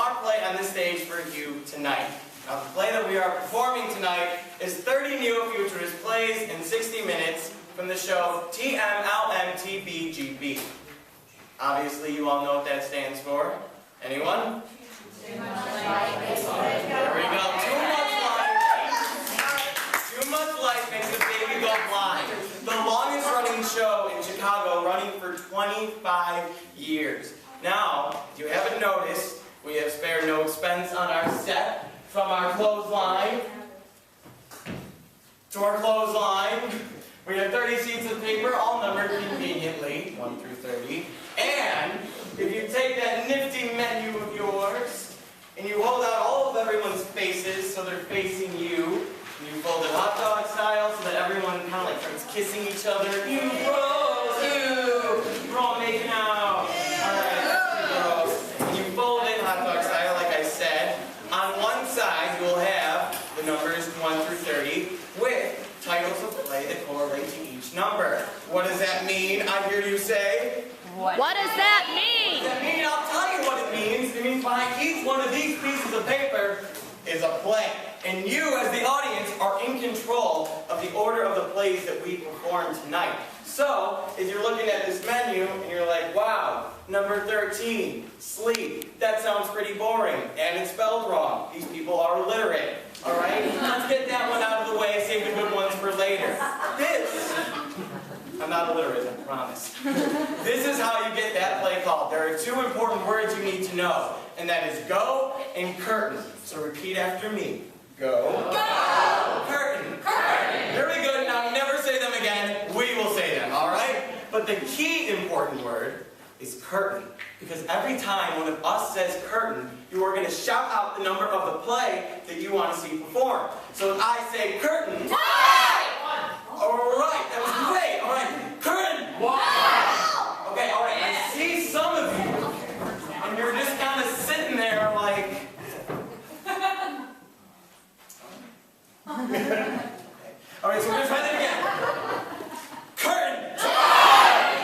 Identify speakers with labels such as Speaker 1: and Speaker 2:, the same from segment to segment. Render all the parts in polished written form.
Speaker 1: our play on this stage for you tonight. Now, the play that we are performing tonight is 30 New Futurist Plays in 60 Minutes from the show TMLMTBGB. Obviously, you all know what that stands for. Anyone? Too much light. There we go. Too much light makes the baby go blind. The longest running show in Chicago, running for 25 years. Now, if you haven't noticed, we have spared no expense on our set, from our clothesline to our clothesline. We have 30 sheets of paper, all numbered conveniently, 1 through 30. And if you take that nifty menu of yours, and you hold out all of everyone's faces so they're facing you, and you fold it hot dog style so that everyone kind of like starts kissing each other. You bros, we're all making out. Alright, gross. And you fold it hot dog style, like I said. On one side, you'll have the numbers 1 through 30 with titles of play that correlate to each number. What does that mean, I hear you say?
Speaker 2: What does that mean?
Speaker 1: What does that mean? I'll tell you what it means. It means behind each one of these pieces of paper is a play. And you, as the audience, are in control of the order of the plays that we perform tonight. So, if you're looking at this menu and you're like, wow, number 13, sleep, that sounds pretty boring, and it's spelled wrong. These people are illiterate, all right? Let's get that one out of the way, save the good ones for later. I'm not illiterate, I promise. This is how you get that play called. There are 2 important words you need to know, and that is go and curtain. So repeat after me. Go. Go. Curtain. Curtain. Very good. Now never say them again. We will say them, all right? But the key important word is curtain. Because every time one of us says curtain, you are going to shout out the number of the play that you want to see performed. So if I say curtain, all right, that was great. All right, curtain. Wow. Okay, all right. I see some of you, and you're just kind of sitting there like. All right, so we're gonna try that again. Curtain.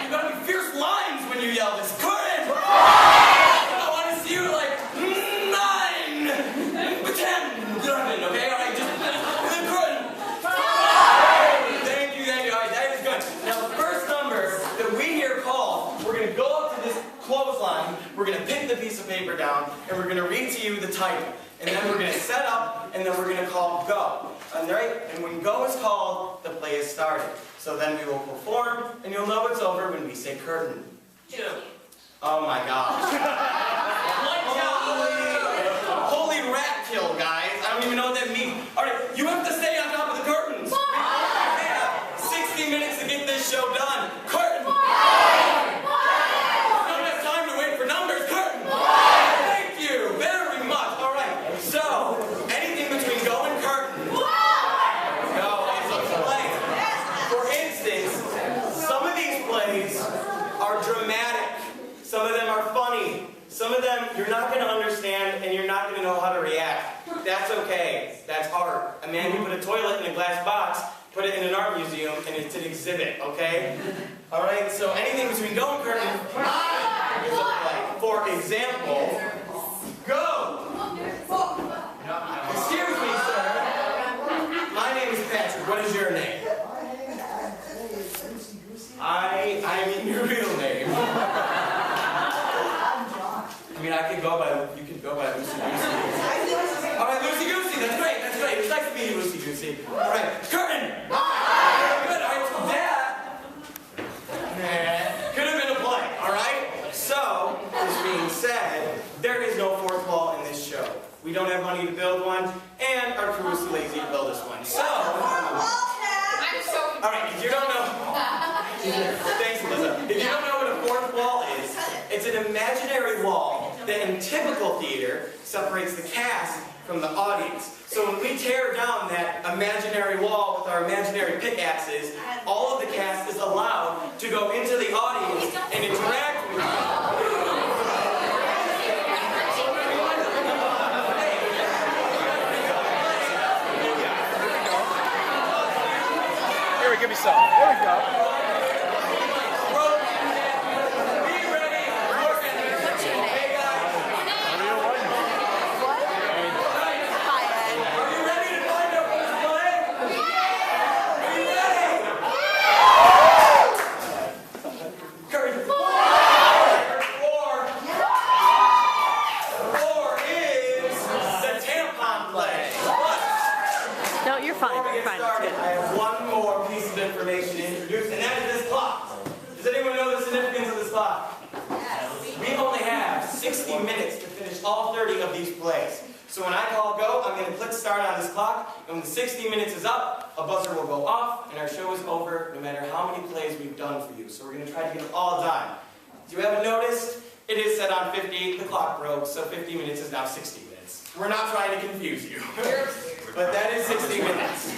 Speaker 1: You gotta be fierce lines when you yell this. Curtain. I want to see you like 9, 10, 11. Okay, all right, just curtain. Thank you. All right, that is good. Now the first number that we hear called, we're gonna go up to this clothesline. We're gonna pick the piece of paper down, and we're gonna read to you the title. And then we're going to set up, and then we're going to call go. Alright? And when go is called, the play is started. So then we will perform, and you'll know it's over when we say curtain. 2. Oh my gosh. Holy rat kill, guys. I don't even know what that means. Alright, you have to stay on top of the curtains. We have 60 minutes to get this show done. Curtain. Don't have time to wait for numbers. Curtain. Thank you very much. So, anything between go and curtain, go is a play. For instance, some of these plays are dramatic. Some of them are funny. Some of them you're not going to understand and you're not going to know how to react. That's okay. That's art. A man can put a toilet in a glass box, put it in an art museum, and it's an exhibit, okay? Alright, so anything between go and curtain is a play. For example, go! Excuse me, sir. My name is Patrick. What is your name? I mean your real name. I mean, you could go by Lucy Goosey. All right, Lucy Goosey. That's great. It's nice to meet you, Lucy Goosey. All right, curtain. Good. All right, so that could have been a play. All right. So, this being said, there is no fourth wall in this show. We don't have money to build one, and our crew is too lazy to build us one. So, alright, if you don't know, thanks, Melissa. If you don't know what a fourth wall is, it's an imaginary wall that in typical theater separates the cast from the audience. So when we tear down that imaginary wall with our imaginary pickaxes, all of the cast is allowed to go into the audience and interact with you.
Speaker 3: Give me some. There we go.
Speaker 1: Be ready. Okay, guys. Before we get started, I have one more piece of information to introduce, and that is this clock. Does anyone know the significance of this clock? Yes. We only have 60 minutes to finish all 30 of these plays. So when I call go, I'm going to click start on this clock, and when the 60 minutes is up, a buzzer will go off, and our show is over no matter how many plays we've done for you. So we're going to try to get them all done. If you haven't noticed, it is set on 50, the clock broke, so 50 minutes is now 60 minutes. We're not trying to confuse you. But that is 60 minutes.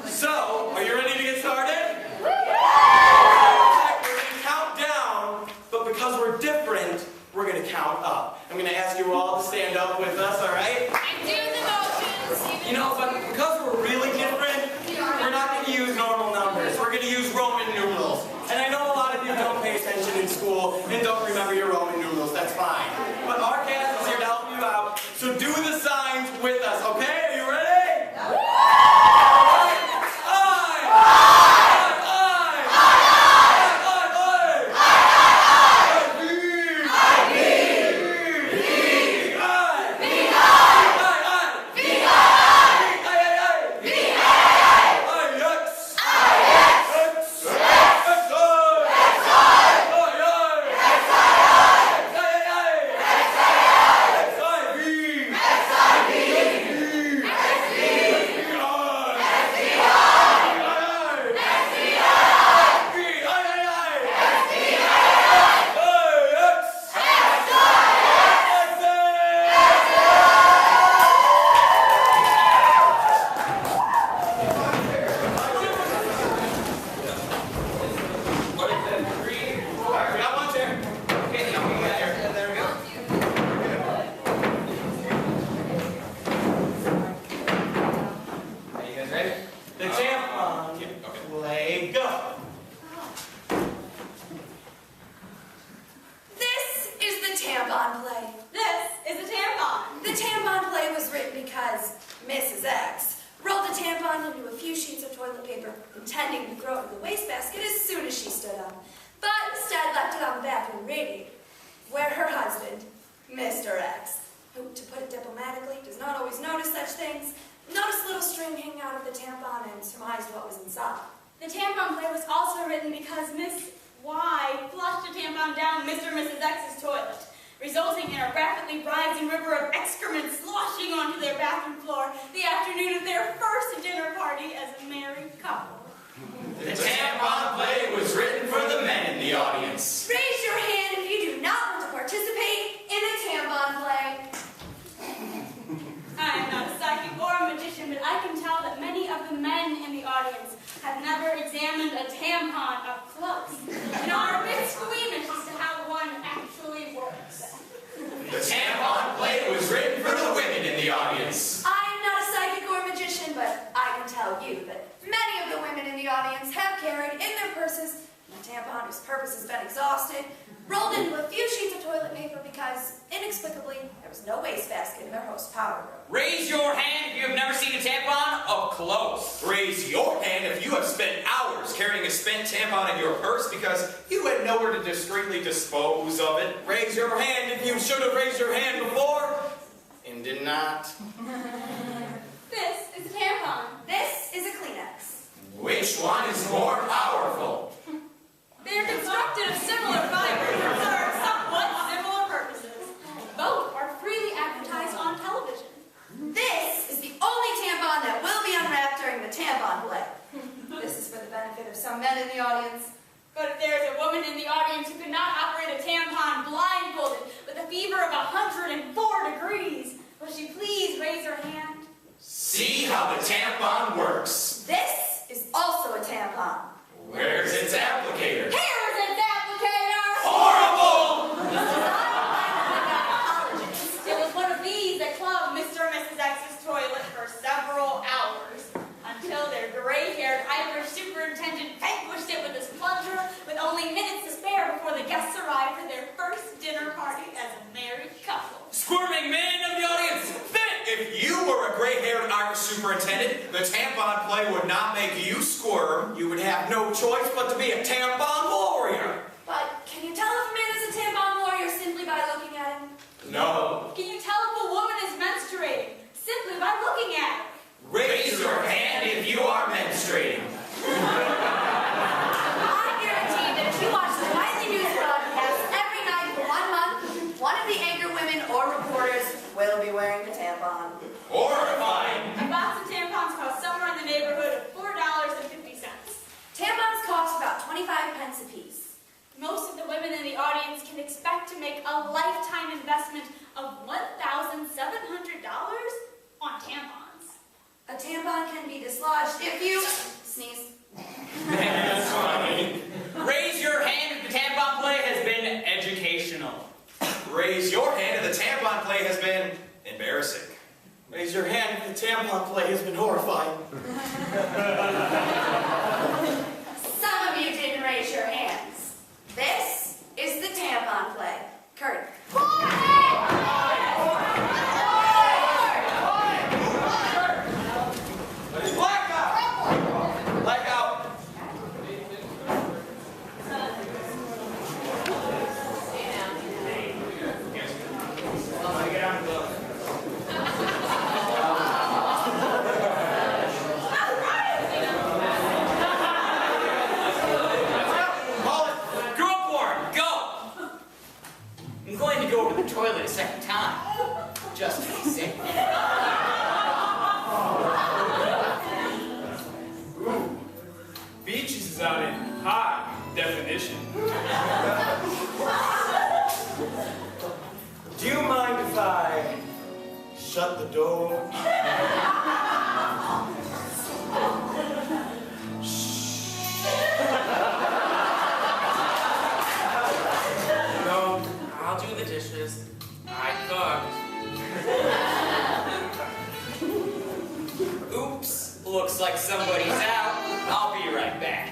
Speaker 1: So, are you ready to get started? We're going to count down, but because we're different, we're going to count up. I'm going to ask you all to stand up with us, all right?
Speaker 2: I do the motions.
Speaker 1: You know, but because we're really different, we're not going to use normal numbers. We're going to use Roman numerals. And I know a lot of you don't pay attention in school and don't remember your Roman numerals. That's fine. But our cast is here to help you out, so do the signs with us, okay? Are you ready?
Speaker 3: Intending to throw it in the wastebasket as soon as she stood up, but instead left it on the bathroom radiator, where her husband, Mr. X, who, to put it diplomatically, does not always notice such things, noticed a little string hanging out of the tampon and surmised what was inside.
Speaker 4: The tampon play was also written because Miss Y flushed a tampon down Mr. and Mrs. X's toilet, resulting in a rapidly rising river of excrement sloshing onto their bathroom floor the afternoon of their first dinner party as a married couple.
Speaker 1: The tampon play was written for the men in the audience.
Speaker 3: Raise your hand if you do not want to participate in a tampon play.
Speaker 4: I am not a psychic or a magician, but I can tell that many of the men in the audience have never examined a tampon up close and are a bit squeamish as to how one actually works.
Speaker 1: The tampon play was written for the women in the audience.
Speaker 3: I am not a psychic or a magician, but I can tell you that many of the women in the audience have carried in their purses a tampon whose purpose has been exhausted, rolled into a few sheets of toilet paper because, inexplicably, there was no wastebasket in their host's powder room.
Speaker 5: Raise your hand if you have never seen a tampon up close.
Speaker 1: Raise your hand if you have spent hours carrying a spent tampon in your purse because you had nowhere to discreetly dispose of it. Raise your hand if you should have raised your hand before and did not.
Speaker 4: This is a tampon.
Speaker 3: This is a Kleenex.
Speaker 1: Which one is more powerful?
Speaker 4: They are constructed of similar fibers and serve somewhat similar purposes. Both are freely advertised on television.
Speaker 3: This is the only tampon that will be unwrapped during the tampon play. This is for the benefit of some men in the audience.
Speaker 4: But if there is a woman in the audience who could not operate a tampon blindfolded with a fever of 104 degrees, will she please raise her hand?
Speaker 1: See how the tampon works.
Speaker 3: This is also a tampon.
Speaker 1: Where's its applicator?
Speaker 4: Here is its applicator!
Speaker 1: Horrible!
Speaker 3: This is not a gynecologist.
Speaker 4: It was one of these that clubbed Mr. and Mrs. X's toilet for several hours until their gray-haired Irish superintendent vanquished it with his plunger with only minutes to spare before the guests arrived for their first dinner party as a married couple.
Speaker 5: Squirming men of the audience, think!
Speaker 1: If you were a gray-haired Irish superintendent, the tampon play would not make you squirm. You would have no choice but to be a tampon warrior.
Speaker 3: But can you tell if a man is a tampon warrior simply by looking at him?
Speaker 1: No.
Speaker 4: Can you tell if a woman is menstruating simply by looking at her?
Speaker 1: Raise your hand if
Speaker 3: wearing a tampon.
Speaker 5: Horrifying.
Speaker 4: A box of tampons costs somewhere in the neighborhood of $4.50.
Speaker 3: Tampons cost about 25 pence a piece.
Speaker 4: Most of the women in the audience can expect to make a lifetime investment of $1,700 on tampons.
Speaker 3: A tampon can be dislodged if you sneeze.
Speaker 5: That's funny. Raise your hand if the tampon play has been educational.
Speaker 6: Raise your hand if the tampon play has been embarrassing.
Speaker 1: Raise your hand if the tampon play has been horrifying.
Speaker 3: Some of you didn't raise your hands. This is the tampon play. Curtain.
Speaker 1: Blackout! Blackout!
Speaker 5: Group warrant, go! I'm going to go over the toilet a second time. Just to be safe.
Speaker 7: Beaches is out in high definition.
Speaker 1: Do you mind if I shut the door?
Speaker 7: No, I'll do the dishes. I cooked.
Speaker 5: Oops, looks like somebody's out. I'll be right back.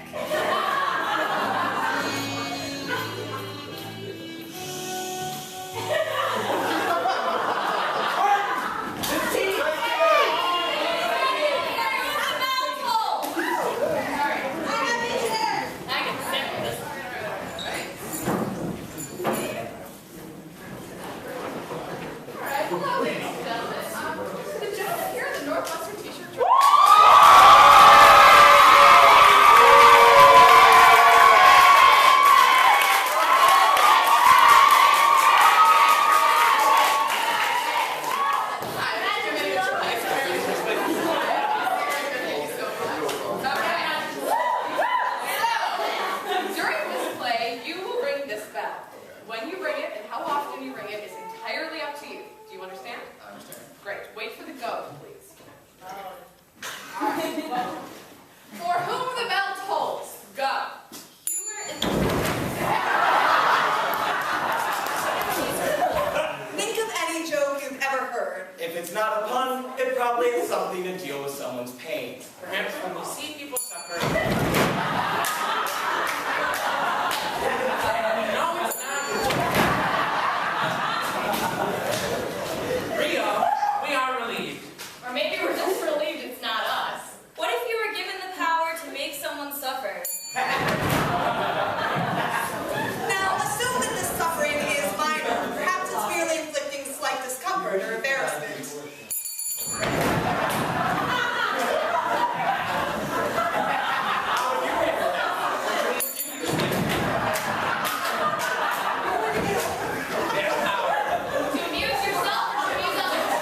Speaker 2: During this play, you will ring this bell. When you ring it and how often you ring it is entirely up to you. Do you understand?
Speaker 6: I understand.
Speaker 2: Great. Wait for the go, please. All right. Well, for whom the bell tolls, go. Humor is...
Speaker 3: Think of any joke you've ever heard.
Speaker 1: If it's not a pun, it probably has something to deal with someone's pain.
Speaker 7: Perhaps when we see people suffer. No, it's not. Rio, we are relieved.
Speaker 2: Or maybe we're just relieved it's not us.
Speaker 4: What if you were given the power to make someone suffer?
Speaker 8: Now, assume that this suffering is minor. Perhaps it's merely inflicting slight discomfort or embarrassment.
Speaker 2: To amuse yourself or to amuse others?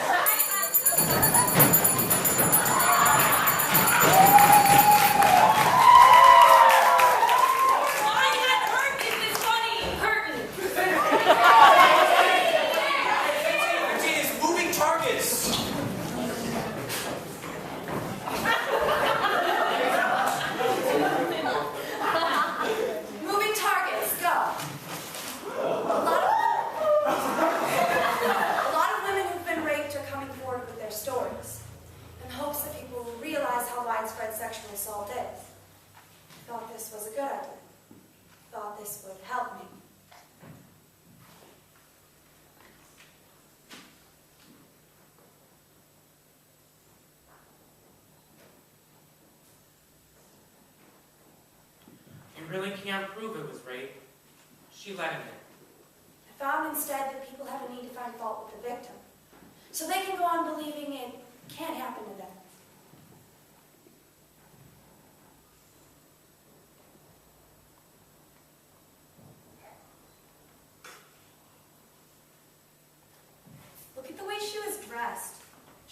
Speaker 4: Why on earth is this funny? Curtain.
Speaker 6: It is moving targets.
Speaker 3: Moving targets, go. A lot of women who've been raped are coming forward with their stories in hopes that people will realize how widespread sexual assault is. Thought this was a good idea. Thought this would help me.
Speaker 7: You really can't prove it was rape. She let him in.
Speaker 3: I found instead that people have a need to find fault with the victim, so they can go on believing it can't happen to them. Look at the way she was dressed.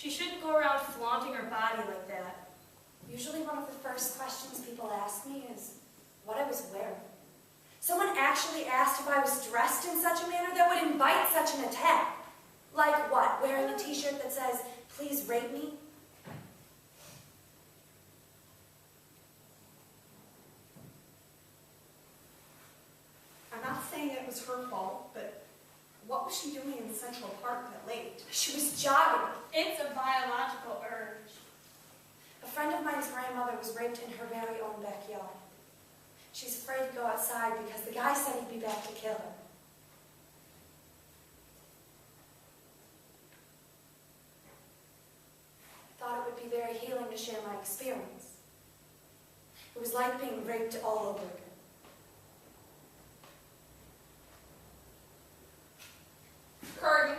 Speaker 4: She shouldn't go around flaunting her body like that.
Speaker 3: Usually one of the first questions people ask me is what I was wearing. Someone actually asked if I was dressed in such a manner that would invite such an attack. Like what? Wearing a t-shirt that says, "Please rape me"?
Speaker 8: I'm not saying it was her fault, but what was she doing in Central Park that late?
Speaker 3: She was jogging.
Speaker 4: It's a biological urge.
Speaker 3: A friend of mine's grandmother was raped in her very own backyard. She's afraid to go outside because the guy said he'd be back to kill her. I thought it would be very healing to share my experience. It was like being raped all over again.
Speaker 2: Curtain.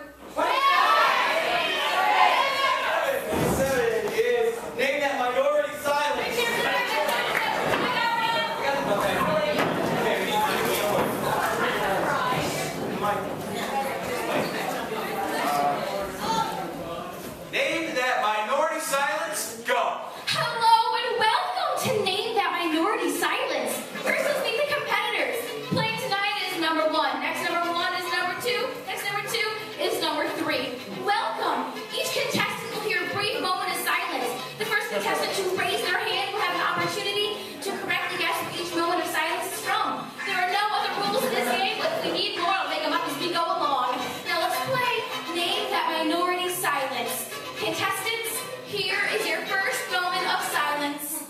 Speaker 1: Is name that minority silence.
Speaker 6: Name that minority silence, go.
Speaker 9: Hello and welcome to Name That Minority Silence. First, let's meet the competitors. Playing tonight is number 1. Next number 1 is number 2. Next number 2 is number 3. Welcome. Each contestant will hear a brief moment of silence. The first contestant to raise their hand will have an opportunity to correctly guess where each moment of silence is from. There are no other rules in this game, but if we need more, I'll make them up as we go along. Now let's play Name That Minority Silence. Contestants, here is your first moment of silence.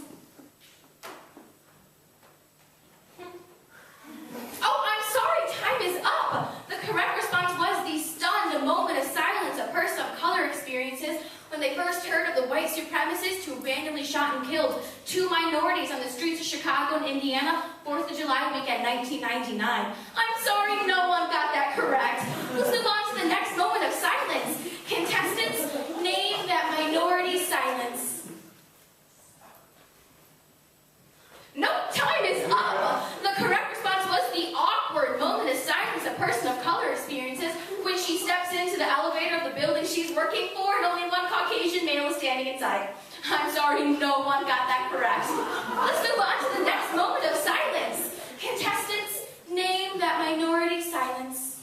Speaker 9: Oh, I'm sorry, time is up. The correct response was the stunned moment of silence a person of color experiences when they first heard of the white supremacists who randomly shot and killed 2 minorities on the streets of Chicago and Indiana, 4th of July weekend 1999. I'm sorry, no one got that correct. Let's move on to the next moment of silence. Contestants, name that minority silence. Nope, time is up. The correct response was the awkward moment of silence a person of color experiences when she steps into the elevator of the building she's working for and only one Caucasian male is standing inside. I'm sorry, no one got that correct. Let's move on to the next moment of silence. Contestants, name that minority silence.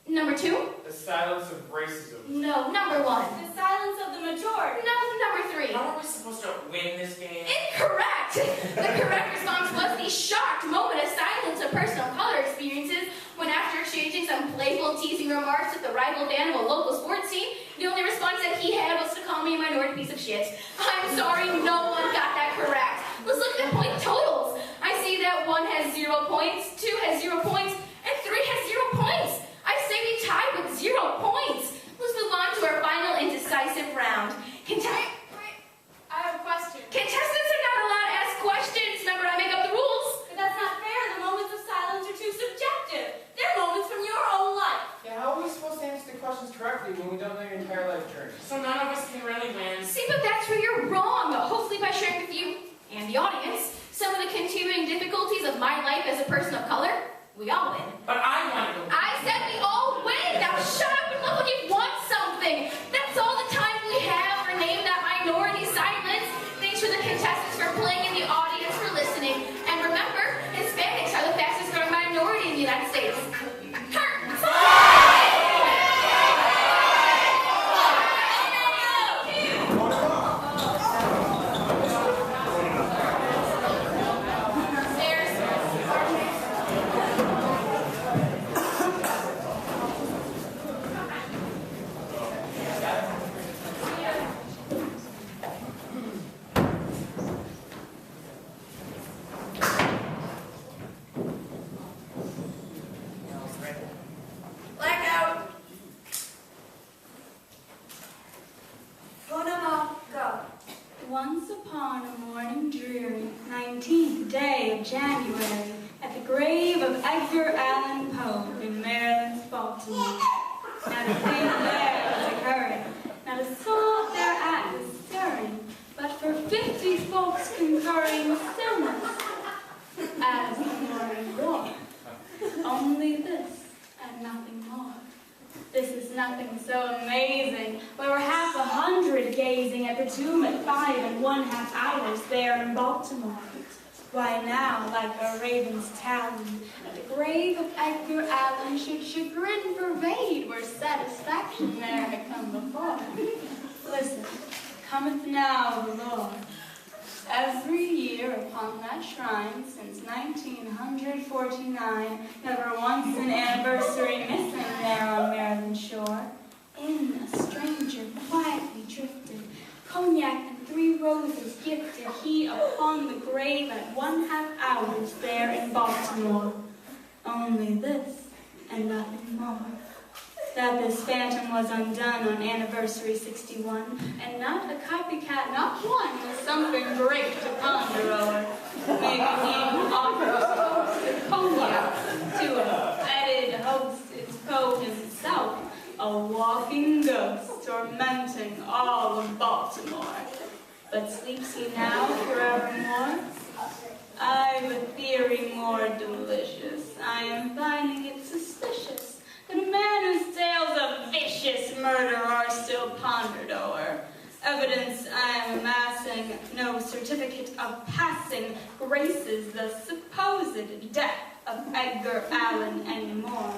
Speaker 9: Number 2?
Speaker 7: The silence of racism.
Speaker 9: No, number 1.
Speaker 4: The silence of the majority.
Speaker 9: No, number 3.
Speaker 7: How are we supposed to win this game?
Speaker 9: Incorrect! The correct response was the shocked moment of silence a person of color experiences when after exchanging some playful teasing remarks with the rival band of a local sports team, the only response that he had was to call me a minority piece of shit. I'm sorry, no one got that correct. Let's look at the point totals. I see that 1 has 0 points, 2 has 0 points, and 3 has 0 points. I say we tied with 0 points. Let's move on to our final and decisive round.
Speaker 2: I have a question.
Speaker 9: Contestants are not allowed to ask questions. Remember, I make up the rules.
Speaker 4: But that's not fair. The moments of silence are too subjective. They're moments from your own life.
Speaker 7: Yeah, how are we supposed to answer the questions correctly when we don't know your entire life journey? So none of us can really win.
Speaker 9: See, but that's where you're wrong. Hopefully by sharing with you and the audience some of the continuing difficulties of my life as a person of color, we all win.
Speaker 7: But I want to go.
Speaker 9: I said we all win. Now shut up and look like you want something. That's all the time we have for Name That Minority Silence. Thanks to the contestants for playing and the audience for listening. And remember, Hispanics are the fastest growing minority in the United States.
Speaker 3: Blackout. Ponamo, go.
Speaker 4: Once upon a morning dreary, 19th day of January, at the grave of Edgar Allan Poe in Maryland's Baltimore. Not a thing there was occurring, not a soul thereat was stirring, but for 50 folks concurring stillness, as the morning wore. Only this and nothing more. This is nothing so amazing. We were 100 gazing at the tomb at 5 1/2 hours there in Baltimore. Why now, like a raven's talon, at the grave of Edgar Allan should chagrin pervade where satisfaction there had come before. Listen, cometh now the Lord. Every year upon that shrine since 1949, never once an anniversary missing there on Maryland shore. In a stranger quietly drifted, cognac and 3 roses gifted he upon the grave at 1/2 hours there in Baltimore. Only this and nothing more. That this phantom was undone on anniversary 61, and not a copycat, not one, was something great to ponder o'er. Maybe he even offers cognac to a feted host, its Poe himself, a walking ghost, tormenting all of Baltimore. But sleeps he now forevermore? I've a theory more delicious. I am finding it suspicious that a man whose tales of vicious murder are still pondered o'er. Evidence I am amassing, no certificate of passing graces the supposed death of Edgar Allan anymore.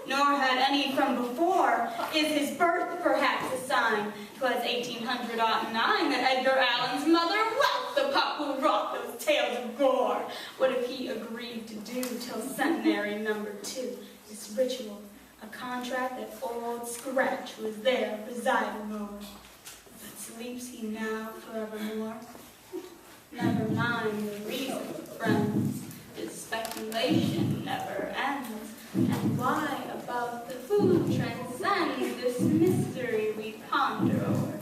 Speaker 4: Nor had any from before. Is his birth perhaps a sign? 'Twas 1809 that Edgar Allan's mother whelped the pup who wrought those tales of gore. What if he agreed to do till centenary number 2, this ritual, a contract that old Scratch was there presiding over? But sleeps he now forevermore? Never mind the reason, friends. His speculation never ends. And why above the food transcends this mystery we ponder over?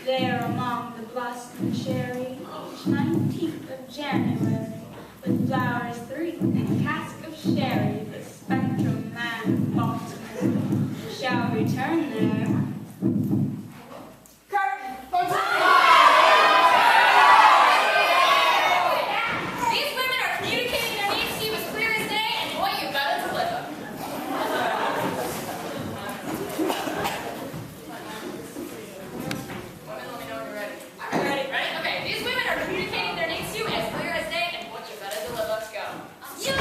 Speaker 4: There among the blossom cherry, each 19th of January, with flowers 3 and a cask of sherry, the spectrum man of Baltimore shall return there. Curtain!
Speaker 2: These women are communicating their needs to you as clear as day, and boy, you better deliver. Women, let me know when you're ready. I'm ready. Ready? Okay. These women are communicating their needs to you as clear as day, and boy, you better deliver. Let's go.
Speaker 9: You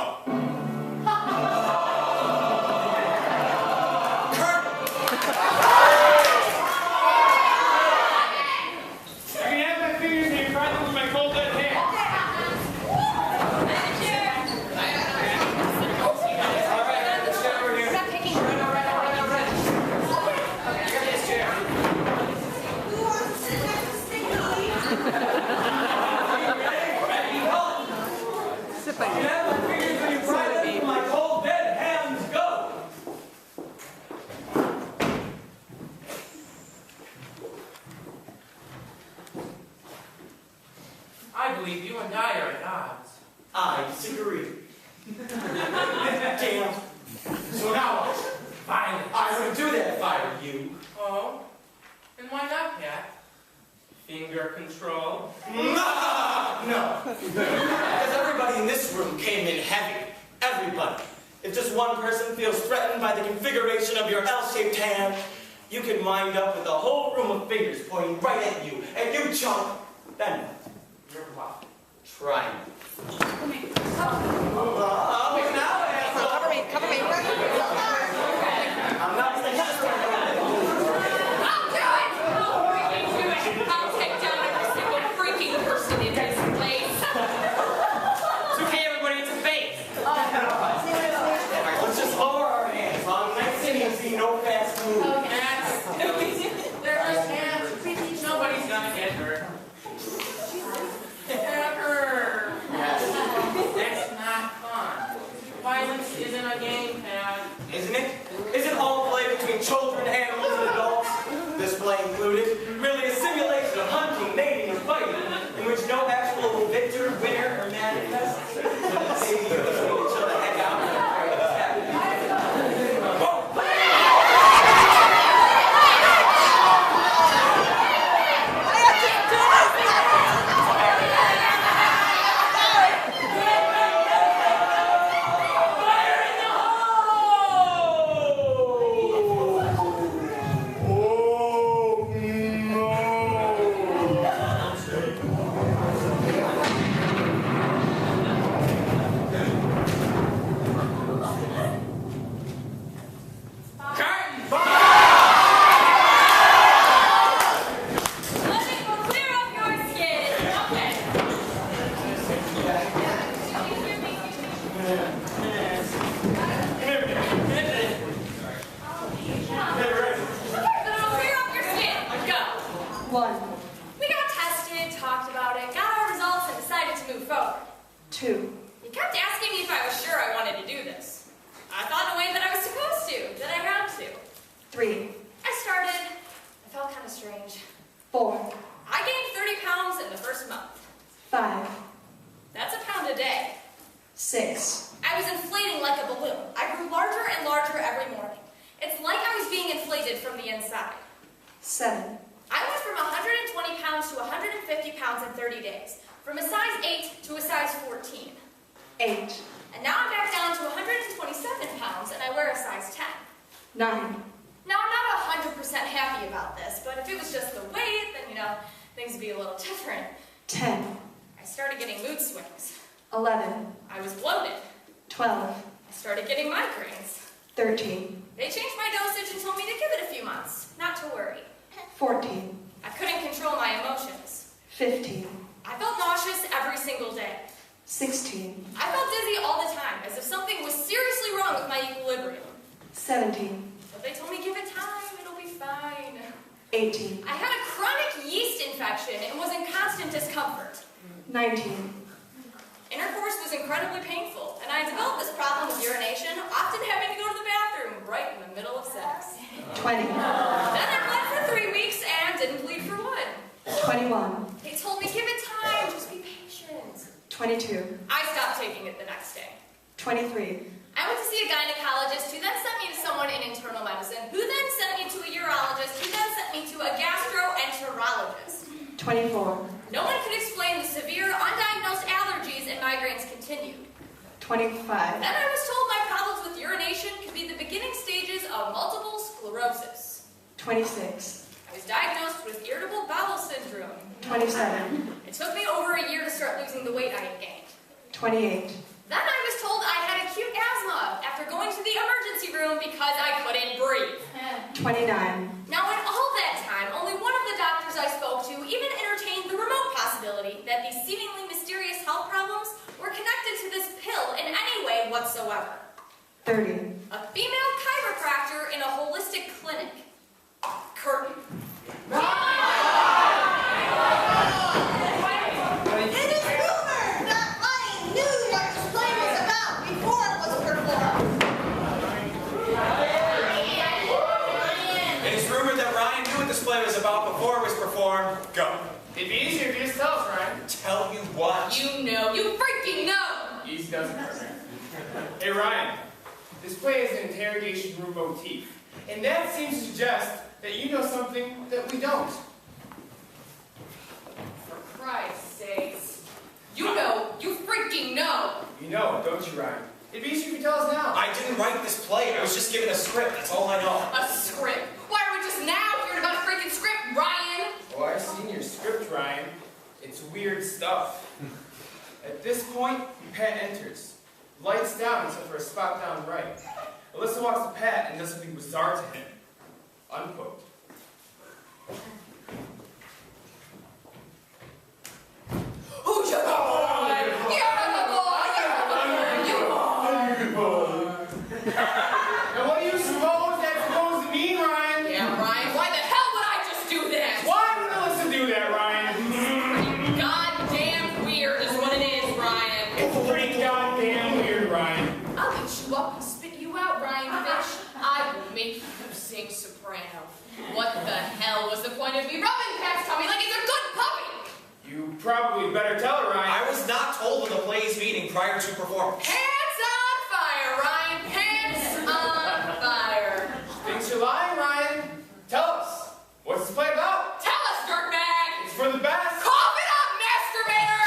Speaker 6: go.
Speaker 7: I believe you and I are at odds.
Speaker 1: I disagree. Damn. So now what?
Speaker 7: Violence.
Speaker 1: I wouldn't do that if I were you.
Speaker 7: Oh? And why not, Pat? Finger control?
Speaker 1: No. Because everybody in this room came in heavy. Everybody. If just one person feels threatened by the configuration of your L-shaped hand, you can wind up with a whole room of fingers pointing right at you. And you chump. Then what?
Speaker 7: You're what?
Speaker 1: Try me.
Speaker 8: Cover me.
Speaker 1: Now, asshole.
Speaker 8: Cover me. Cover me.
Speaker 1: I'm not saying
Speaker 2: I'll do it! I'll take down every single freaking person in this place.
Speaker 5: It's okay, everybody, it's a fake.
Speaker 1: Let's just lower our hands. Nice and easy, no fast moves.
Speaker 7: There are hands. Nobody's gonna get hurt. Ever. That's not fun. Violence isn't a game, Pat.
Speaker 1: Isn't it? Isn't all play between children, animals, and adults, this play included, really a simulation of hunting, mating, and fighting, in which no actual victor, winner, or manifests? Maybe you just need to chill the heck out and pray this happens.
Speaker 2: It took me over a year to start losing the weight I had gained.
Speaker 3: 28.
Speaker 2: Then I was told I
Speaker 3: 29.
Speaker 4: Now, in all that time, only one of the doctors I spoke to even entertained the remote possibility that these seemingly mysterious health problems were connected to this pill in any way whatsoever.
Speaker 3: 30.
Speaker 4: A female chiropractor in a holistic clinic. Curtain.
Speaker 8: It is rumored that Ryan knew what this play was about before it was performed.
Speaker 6: It is rumored that Ryan knew what this play was about before it was performed. Go.
Speaker 7: It'd be easier if you just tell us, Ryan.
Speaker 6: Tell you what.
Speaker 4: You know, you freaking know!
Speaker 7: Easy doesn't hurt. Hey, Ryan. This play is an interrogation room motif. And that seems to suggest that you know something that we don't.
Speaker 4: For Christ's sakes. You know, you freaking know!
Speaker 7: You know, don't you, Ryan? It'd be easier if you tell us now.
Speaker 6: I didn't write this play. I was just given a script. That's all I know.
Speaker 4: A script? Why are we just now hearing about a freaking script, Ryan?
Speaker 7: Oh, I've seen your script, Ryan. It's weird stuff. At this point, Pat enters. Lights down except for a spot down right. Alyssa walks to Pat and does something bizarre to him. Unquote.
Speaker 4: Who's your boy? You're the boy! You're the boy!
Speaker 7: And what do you suppose that's supposed to mean, Ryan?
Speaker 4: Yeah, Ryan, why the hell would I just do that?
Speaker 7: Why would Alyssa do that, Ryan?
Speaker 4: Goddamn weird is what it is, Ryan.
Speaker 7: It's pretty goddamn weird, Ryan.
Speaker 4: I'll eat you up and spit you out, Ryan Fitch. I will make you sing soprano. What the hell was the point of me rubbing Pat's tummy like he's a good puppy?
Speaker 7: You probably better tell her, Ryan.
Speaker 6: I was not told of the play's meeting prior to performance.
Speaker 4: Pants on fire, Ryan. Pants on fire.
Speaker 7: Thinks you're lying, Ryan. Tell us. What's this play about?
Speaker 4: Tell us, dirtbag.
Speaker 7: It's for the best.
Speaker 4: Cough it up, masturbator.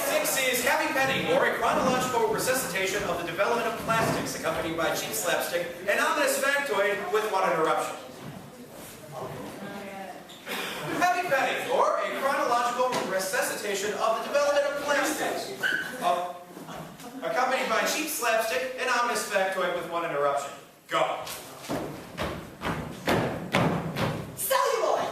Speaker 6: Six is Happy Penny, or a chronological resuscitation of the development of plastics, accompanied by cheap slapstick and ominous factoid with one interruption. Happy Penny, or a chronological resuscitation of the development of plastics, accompanied by cheap slapstick and ominous factoid with one interruption. Go.
Speaker 8: Celluloid,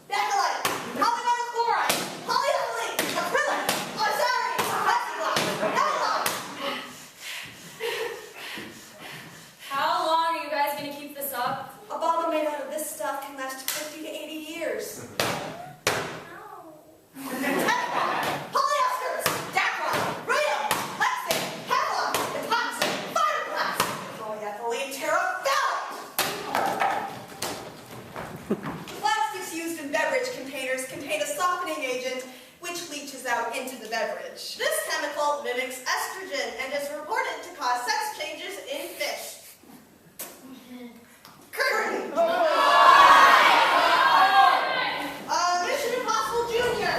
Speaker 8: bacillite, polyvinyl chloride, polyethylene, acrylic, styrene, plexiglass, nylon.
Speaker 4: How long are you guys going to keep this up?
Speaker 3: A bottle made out of this stuff can last 50 to 80 years.
Speaker 8: Polyesters, Dacron, rhodium, lexane, Kevlar, epoxy, fiberglass, polyethylene terephthalate. The plastics used in beverage containers contain a softening agent which leaches out into the beverage. This chemical mimics estrogen and is reported to cause sex changes in fish. Curtain. Mission Impossible Junior.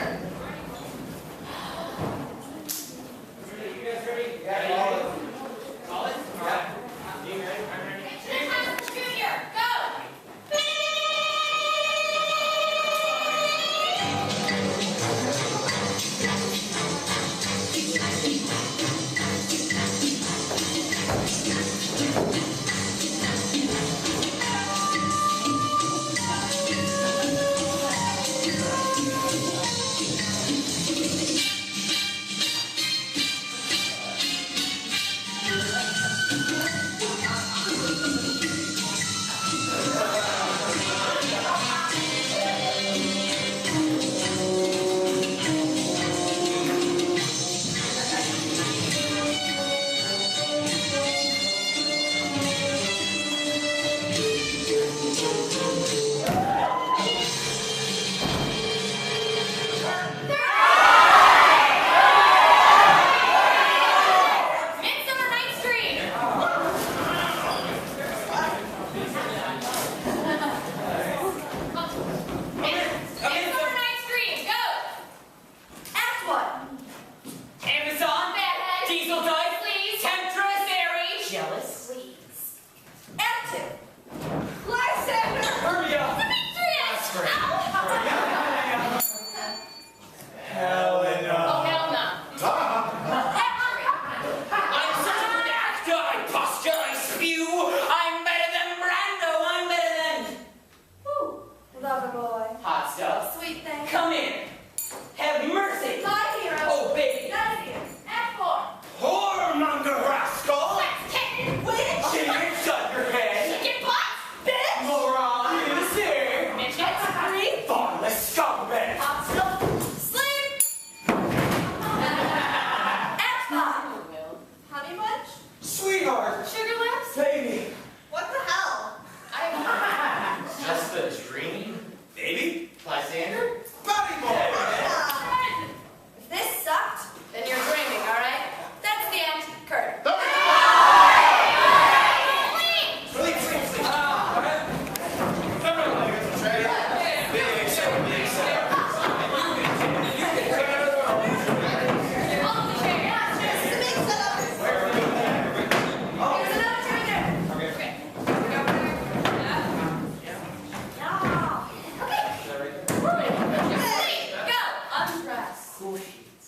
Speaker 7: You guys ready? Yeah. Call it? Yeah. You ready? I'm ready.
Speaker 4: Junior, go!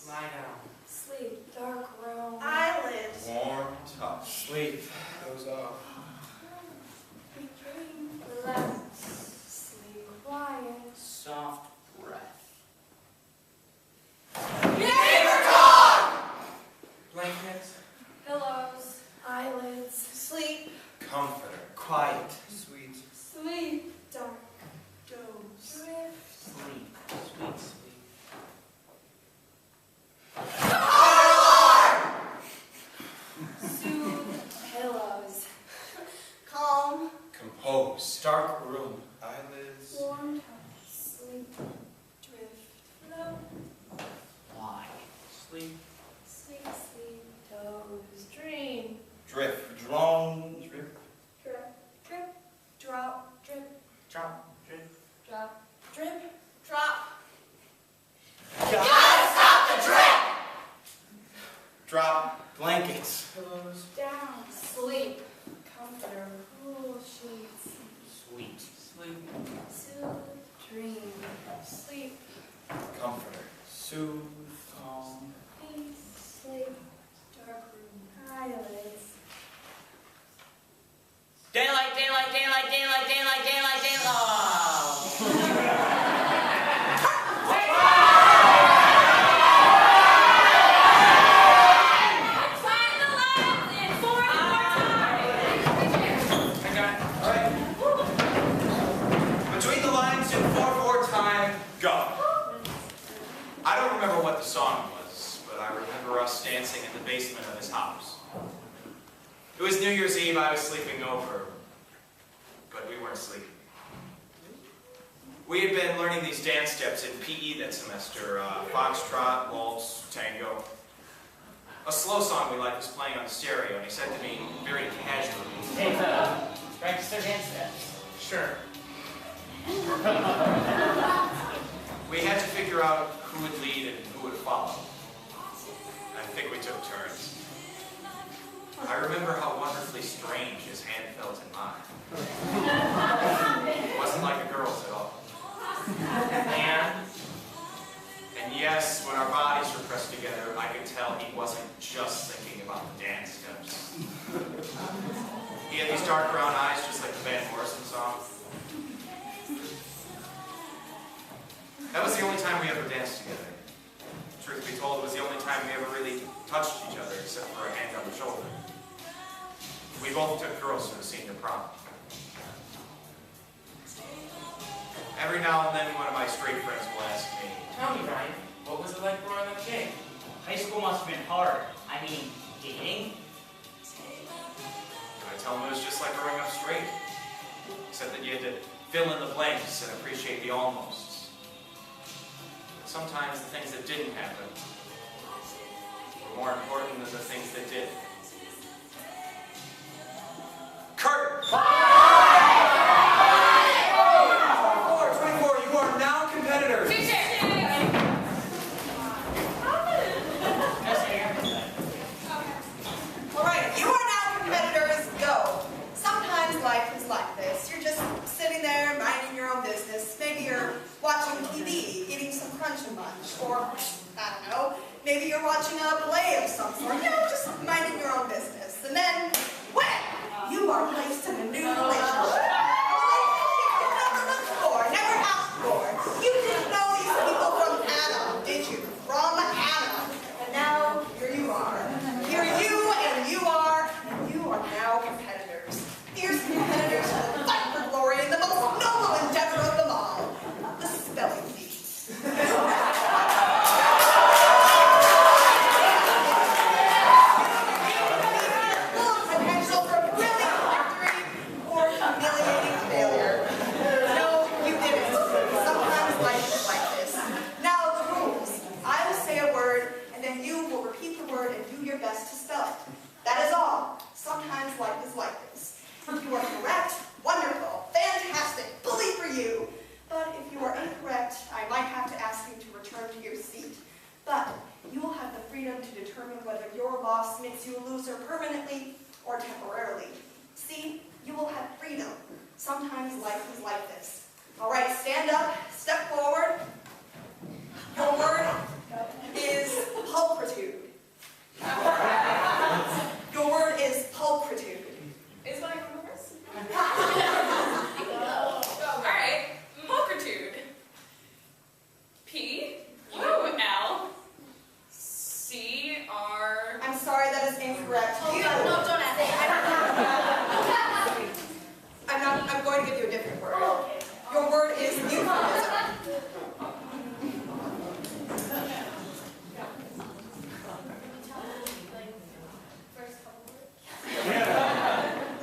Speaker 1: Lie down.
Speaker 3: Sleep, dark room.
Speaker 8: Eyelids.
Speaker 6: Warm touch.
Speaker 1: Sleep. Goes off.
Speaker 3: Relax. Sleep quiet.
Speaker 5: Soft breath.
Speaker 1: Neighbor dog! Blankets.
Speaker 3: Pillows. Eyelids.
Speaker 8: Sleep.
Speaker 6: Comforter.
Speaker 1: Quiet. Sweet.
Speaker 3: Sleep, dark. Doze. Drift.
Speaker 5: Sleep. Sweet sleep.
Speaker 3: Soothe. Pillows.
Speaker 8: Calm.
Speaker 6: Compose.
Speaker 1: Dark room. Eyelids.
Speaker 3: Warm touch. Sleep. Drift. Float.
Speaker 5: Fly. Sleep.
Speaker 3: Sleep, sleep. Doze. Dream.
Speaker 6: Drift.
Speaker 1: Drone. Drip.
Speaker 3: Drip. Drip. Drop. Drip.
Speaker 5: Drop. Drip.
Speaker 3: Drop. Drip.
Speaker 8: Drop.
Speaker 1: Gotta stop the drip!
Speaker 6: Drop.
Speaker 1: Blankets. Pillows.
Speaker 3: Down. Sleep. Comforter. Cool sheets.
Speaker 5: Sweet. Sleep.
Speaker 3: Soothe. Dream. Sleep.
Speaker 6: Comforter.
Speaker 1: Soothe. Calm.
Speaker 3: Peace. Sleep. Dark room. Eyelids.
Speaker 5: Daylight, daylight, daylight, daylight, daylight, daylight, daylight.
Speaker 4: Find the lines in 4 more times.
Speaker 6: I got it. All right. Between the lines in 4/4 time, go. I don't remember what the song was, but I remember us dancing in the basement of his house. It was New Year's Eve. I was sleeping over, but we weren't sleeping. We had been learning these dance steps in PE that semester, foxtrot, waltz, tango. A slow song we liked was playing on the stereo, and he said to me very casually,
Speaker 5: Hey, practice their dance steps.
Speaker 1: Sure.
Speaker 6: we had to figure out who would lead and who would follow. I think we took turns. I remember how wonderfully strange his hand felt in mine. It wasn't like a girl's at all. And yes, when our bodies were pressed together, I could tell he wasn't just thinking about the dance steps. He had these dark brown eyes, just like the Van Morrison song. That was the only time we ever danced together. Truth be told, it was the only time we ever really touched each other, except for a hand on the shoulder. We both took girls to the senior prom. Every now and then, one of my straight friends will ask me,
Speaker 1: Tell me, Ryan, what was it like growing up gay?
Speaker 5: High school must have been hard. I mean, dating?
Speaker 6: and I tell them it was just like growing up straight, except that you had to fill in the blanks and appreciate the almosts. But sometimes the things that didn't happen were more important than the things that did. Curtain! 24, you are now competitors.
Speaker 8: All right, you are now competitors. Go. Sometimes life is like this. You're just sitting there minding your own business. Maybe you're watching TV, eating some Crunch and Munch, or I don't know. Maybe you're watching a play of some sort. You know, just minding your own business. And then, wham! You are placed in a new relationship. You never looked for, never asked for. You didn't know these people from Adam, did you? From Adam. And now, here you are. Here you and you are now competitors. Fierce competitors who will fight for glory in the most noble endeavor of them all, the spelling bee. Potential for brilliant victory or humiliating failure. No, you didn't. Sometimes life is like this. Now the rules. I will say a word, and then you will repeat the word and do your best to spell it. That is all. Sometimes life is like this. If you are correct, wonderful, fantastic, bully for you. But if you are incorrect, I might have to ask you to return to your seat. But you will have the freedom to determine whether your loss makes you a loser permanently or temporarily. See, you will have freedom. Sometimes life is like this. All right, stand up, step forward. Your word is says incorrect.
Speaker 3: Oh, God, no, don't ask me.
Speaker 8: I'm going to give you a different word.
Speaker 3: Oh, okay.
Speaker 8: Your word is euphemism.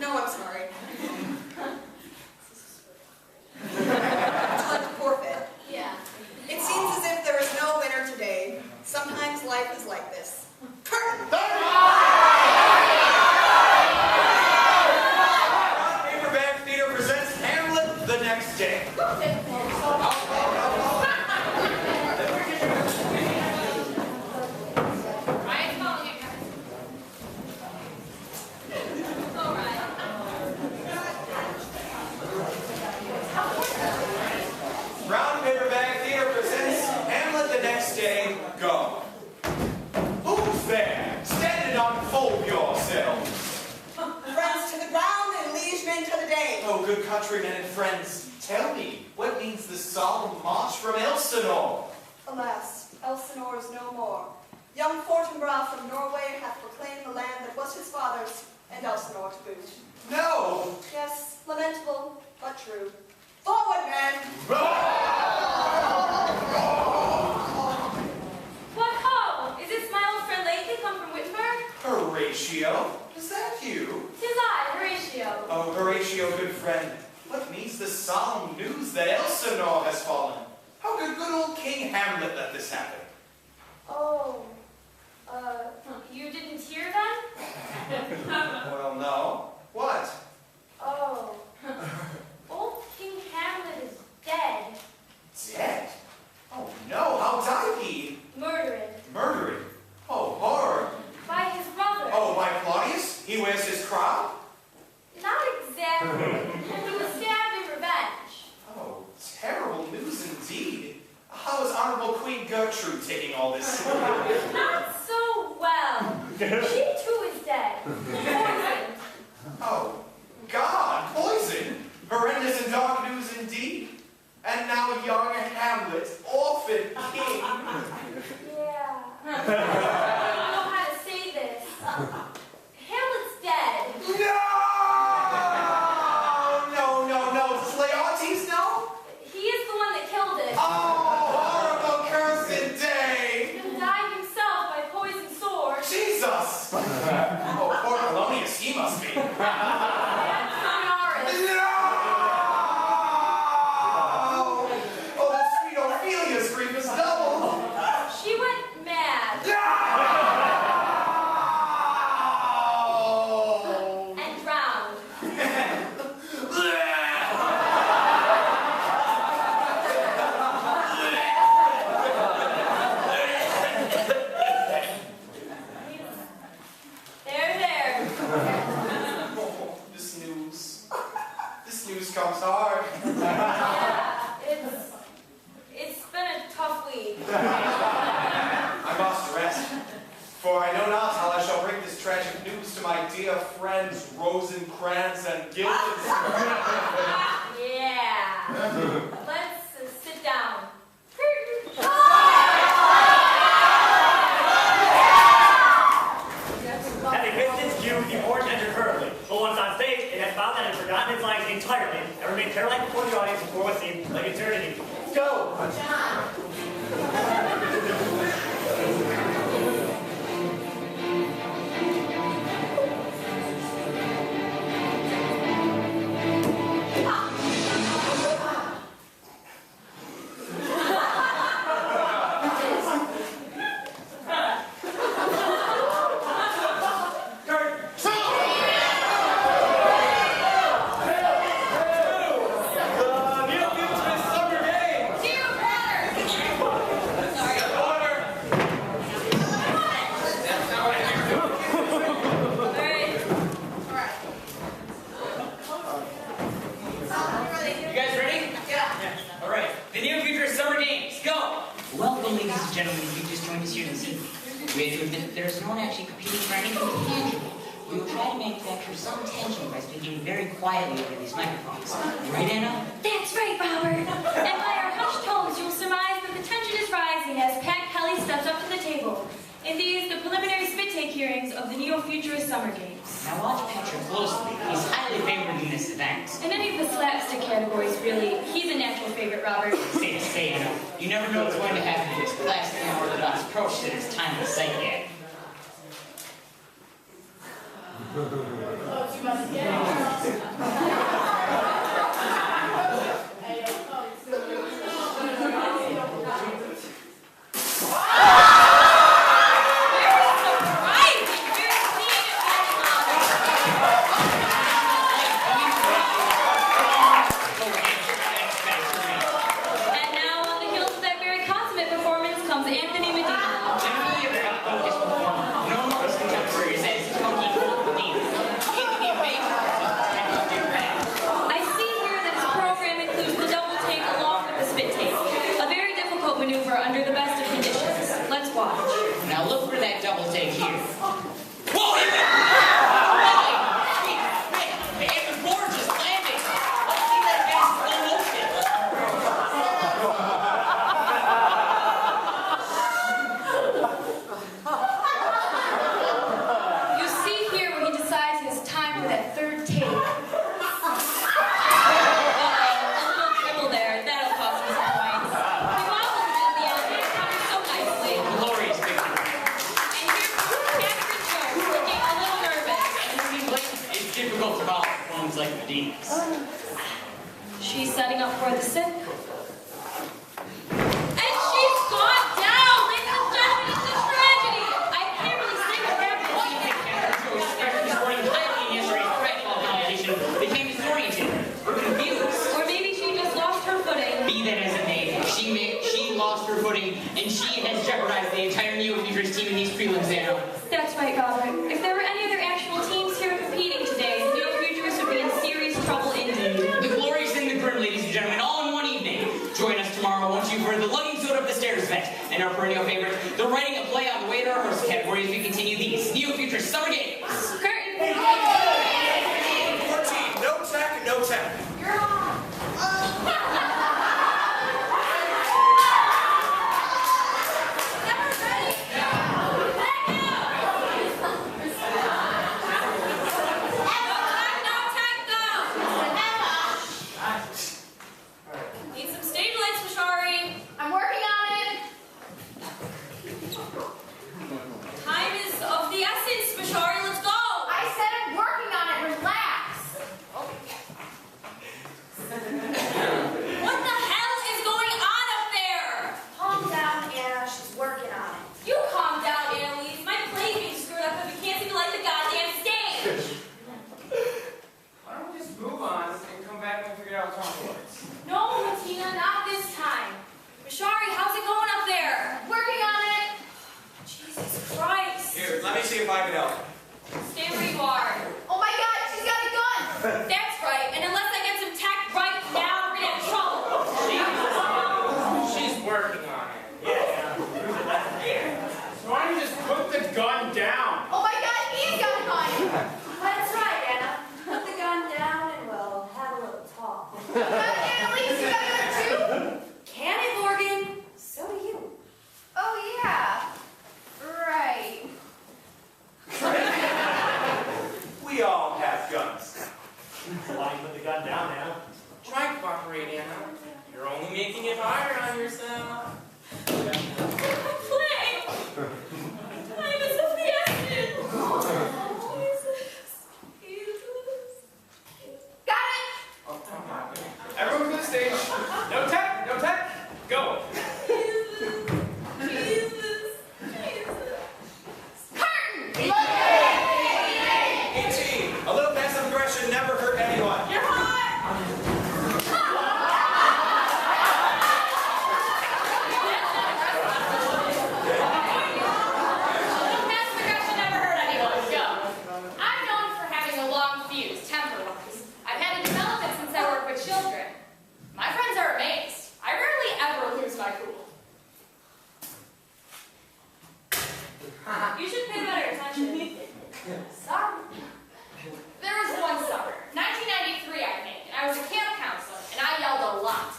Speaker 8: No, I'm sorry. Would you like to forfeit?
Speaker 3: Yeah.
Speaker 8: It seems as if there is no winner today. Sometimes life is like this. Curtain!
Speaker 6: Paperback Theater presents Hamlet the Next Day.
Speaker 2: Ryan's calling it, guys. All right.
Speaker 6: Brown Paperback Theater presents Hamlet the Next Day. Go. Who's there? Stand and unfold yourselves.
Speaker 8: Friends to the ground and liegemen to the day.
Speaker 6: Oh, good countrymen and friends, tell me, what means the solemn march from Elsinore?
Speaker 8: Alas, Elsinore is no more. Young Fortinbras from Norway hath proclaimed the land that was his father's, and Elsinore to boot.
Speaker 6: No!
Speaker 8: Yes, lamentable, but true. Forward, men!
Speaker 4: What ho! Is this my old friend lately come from Wittenberg?
Speaker 6: Horatio, is that you?
Speaker 4: 'Tis I, Horatio.
Speaker 6: Oh, Horatio, good friend, what means the solemn news that Elsinore has fallen? How could good old King Hamlet let this happen?
Speaker 4: Oh, you didn't hear then?
Speaker 6: Well, no. What?
Speaker 4: Oh, old King Hamlet is dead.
Speaker 6: Dead? Oh no, how died he?
Speaker 4: Murdered.
Speaker 6: Murdered? Oh, horror.
Speaker 4: By his brother.
Speaker 6: Oh, by Claudius? He wears his crown?
Speaker 4: Not exactly. He was stabbed in revenge.
Speaker 6: Oh, terrible news indeed. How is Honorable Queen Gertrude taking all this?
Speaker 4: Not so well. She too is dead. Poisoned.
Speaker 6: Oh, God, poison! Horrendous and dark news indeed. And now young Hamlet, orphan king.
Speaker 4: Yeah. I don't know how to say this. Hamlet's dead.
Speaker 6: No! Does Laertes know?
Speaker 4: He is the one that killed it.
Speaker 6: Oh, horrible cursed day!
Speaker 4: He died himself by poisoned sword.
Speaker 6: Jesus! Oh, poor Polonius, he must be.
Speaker 4: And Honoris.
Speaker 6: No! Oh, that sweet Ophelia's grief is double.
Speaker 4: She went mad.
Speaker 6: No!
Speaker 4: And drowned. There.
Speaker 6: Oh, this news comes hard.
Speaker 4: Yeah, it's been a tough week.
Speaker 6: I must rest, for I know not how I shall bring this tragic news to my dear friends Rosencrantz and Guildenstern.
Speaker 4: Yeah. Let's sit down.
Speaker 10: Having missed its cue, the horse entered hurriedly. But once on stage, it had found that it had forgotten its lines entirely and remained paralyzed before the audience for what seemed like eternity. Go!
Speaker 5: gentlemen who just joined us here this evening. We have to admit that there is no one actually competing for anything tangible. We will try to manufacture some tension by speaking very quietly over these microphones. Right, Anna?
Speaker 9: That's right, Robert. And by our hushed tones, you'll surmise that the tension is rising as Pat Kelly steps up to the table. In these, the preliminary spit-take hearings of the New
Speaker 4: Futurist Summer Games.
Speaker 5: Now watch Petra closely. He's highly favored in this event.
Speaker 4: In any of the slapstick categories, really, he's a natural favorite, Robert.
Speaker 5: Safe to say, Anna, you never know what's going to happen to this classic and orthodox approach to this timeless sight yet.
Speaker 4: She's setting up for the sick. And she's gone down! Ladies and gentlemen, it's a tragedy! I can't really say what happened.
Speaker 5: She's running highly in yesterday's basketball competition, became disoriented or confused.
Speaker 4: Or maybe she just lost her footing.
Speaker 5: Be that as it may, she lost her footing, and she has jeopardized the entire Neo-Futurist team in these prelims now.
Speaker 4: That's right, Robert. If there were any other actual teams here competing today, the Neo-Futurists would be in serious trouble indeed.
Speaker 5: The glorious and the grim, ladies and gentlemen, all in one evening. Join us tomorrow once you've heard the lugging soda up the stairs event, and our perennial favorite, the writing a play on the way to our horse category as we continue these Neo-Futurist Summer Games.
Speaker 4: Curtain!
Speaker 6: 14, no tech, no tech.
Speaker 4: You're on!
Speaker 6: If I can help.
Speaker 2: Stay where you are.
Speaker 4: Oh my God, she's got a gun!
Speaker 2: That's right, and unless I get some tech right now, we're gonna have trouble.
Speaker 7: She's working on it. Yeah. So why don't you just put the gun down?
Speaker 4: Oh my God, he's got a gun!
Speaker 3: That's right, Anna. Put the gun down and we'll have a little talk.
Speaker 4: Annalise, you got a gun too?
Speaker 3: Can it, Morgan? So do you.
Speaker 4: Oh yeah. Right.
Speaker 6: We all have guns.
Speaker 10: So why don't you put the gun down now?
Speaker 7: Try and cooperate, Anna. You're only making it harder on yourself.
Speaker 4: Play! I'm a Sophiastin! Jesus. Got it!
Speaker 7: Oh, come on. Everyone to the stage. No tech, no tech. Go.
Speaker 6: A little passive aggression never hurt anyone.
Speaker 4: You're hot!
Speaker 2: Passive aggression never hurt anyone. Go. I'm known for having a long fuse, temper-wise. I've had to develop it since I work with children. My friends are amazed. I rarely ever lose my cool. You should pay better attention. Sorry. There was one summer, 1993 I think, and I was a camp counselor, and I yelled a lot.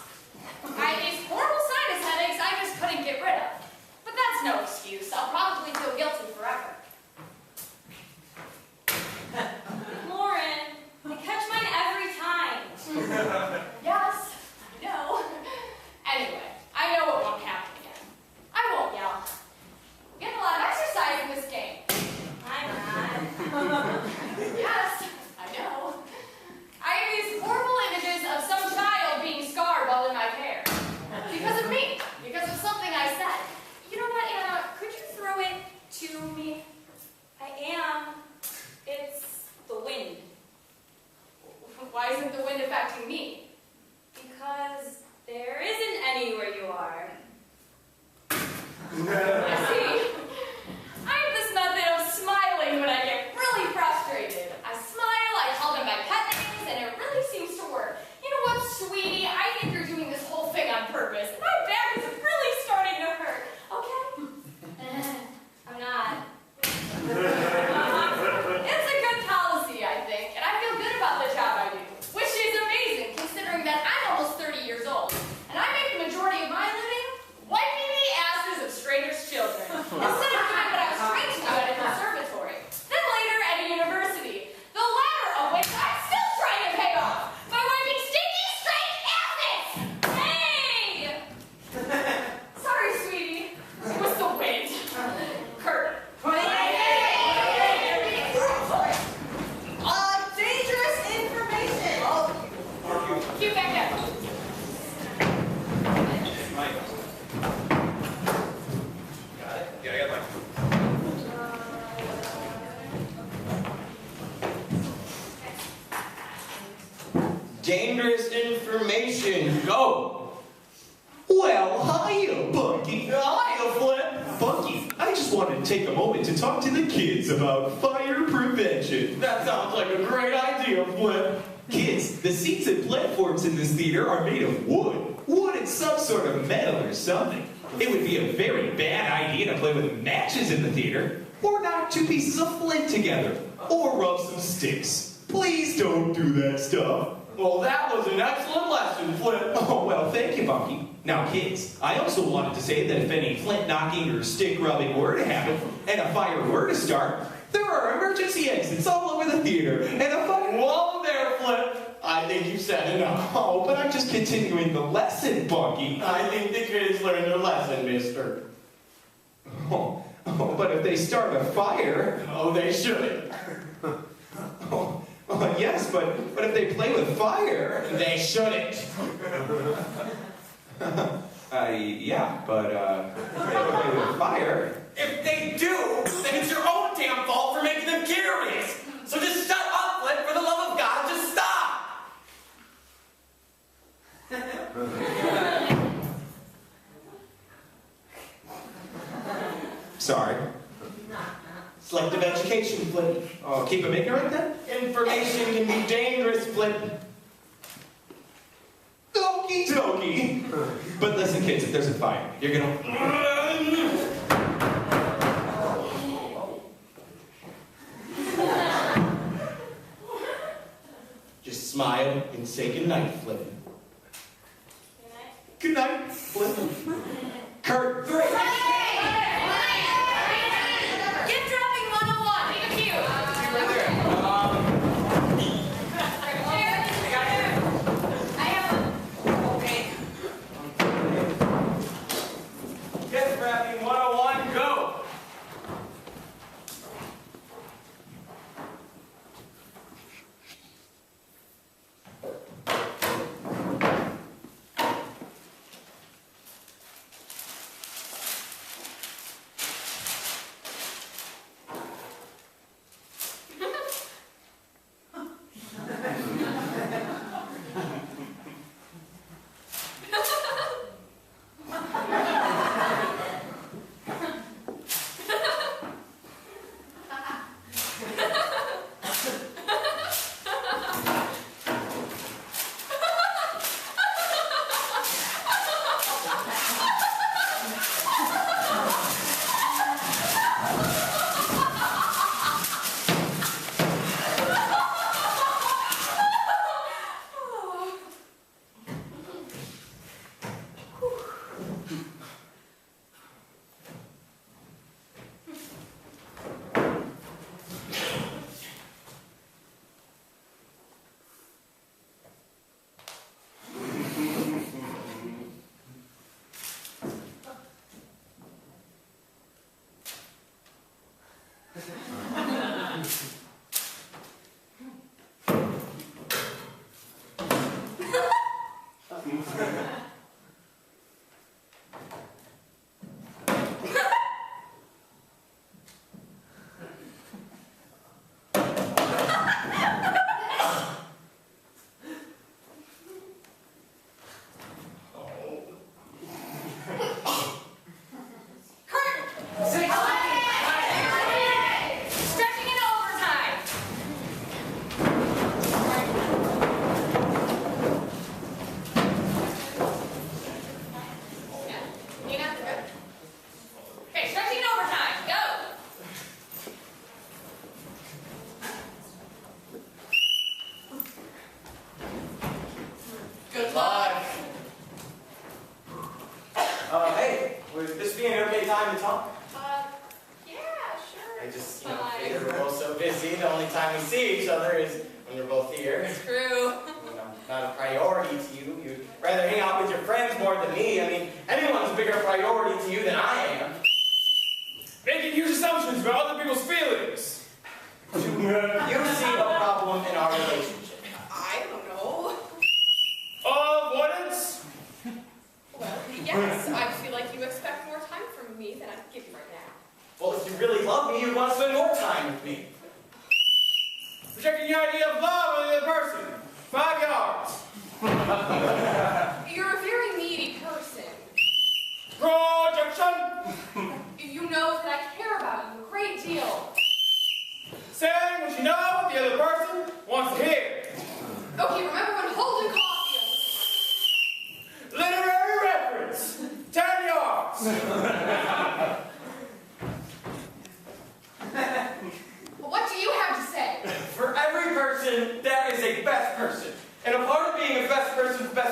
Speaker 2: I had these horrible sinus headaches I just couldn't get rid of. But that's no excuse. I'll probably feel guilty forever.
Speaker 1: Dangerous information. Go.
Speaker 11: Well, hiya, Bunky.
Speaker 1: Hiya, Flip.
Speaker 11: Bunky, I just wanted to take a moment to talk to the kids about fire prevention.
Speaker 1: That sounds like a great idea, Flip.
Speaker 11: Kids, the seats and platforms in this theater are made of wood. Wood and some sort of metal or something. It would be a very bad idea to play with matches in the theater, or knock two pieces of flint together, or rub some sticks. Please don't do that stuff.
Speaker 1: Well, that was an excellent lesson, Flip.
Speaker 11: Oh, well, thank you, Bunky. Now, kids, I also wanted to say that if any flint knocking or stick rubbing were to happen, and a fire were to start, there are emergency exits all over the theater, and a fire...
Speaker 1: Whoa there, Flip. I think you said enough.
Speaker 11: Oh, but I'm just continuing the lesson, Bunky.
Speaker 1: I think the kids learned their lesson, mister.
Speaker 11: Oh, but if they start a fire...
Speaker 1: Oh, they shouldn't.
Speaker 11: Yes, but if they play with fire...
Speaker 1: They shouldn't.
Speaker 11: Yeah, but if they play with fire...
Speaker 1: If they do, then it's your own damn fault for making them curious. So just shut up, Flip, for the love of God, just stop.
Speaker 11: Sorry.
Speaker 1: Selective education, Flip.
Speaker 11: Oh, keep them ignorant then?
Speaker 1: Information can be dangerous, Flip.
Speaker 11: Okie dokie. But listen, kids, if there's a fire, you're gonna...
Speaker 1: Just smile and say goodnight, Flip.
Speaker 11: Good night, Flip. Kurt.
Speaker 2: Gift dropping 101. Take a cue.
Speaker 1: Gift wrapping 101, go. Hey, would this be an okay time to talk?
Speaker 2: Yeah, sure.
Speaker 1: I just, figure we're both so busy, the only time we see each other is when we're both here.
Speaker 2: It's true.
Speaker 1: Not a priority to you. You'd rather hang out with your friends more than me. I mean, anyone's a bigger priority to you than I am.
Speaker 7: Making huge assumptions about other people's feelings.
Speaker 1: You see a problem in our relationship.
Speaker 8: I don't know.
Speaker 7: Avoidance?
Speaker 2: Well, yes, I feel like you expect more time from me than I can give you right now.
Speaker 1: Well, if you really love me, you'd want to spend more time with me.
Speaker 7: Rejecting the idea of love with the other person. 5 yards.
Speaker 2: You're a very needy person.
Speaker 7: Projection!
Speaker 2: You know that I care about you a great deal.
Speaker 7: Saying what you know what the other person wants to hear.
Speaker 2: Okay, remember when Holden Caulfield...
Speaker 7: Literary reference. 10 yards.
Speaker 2: What do you have to say?
Speaker 1: For every person, there is a best person. And a part of being a best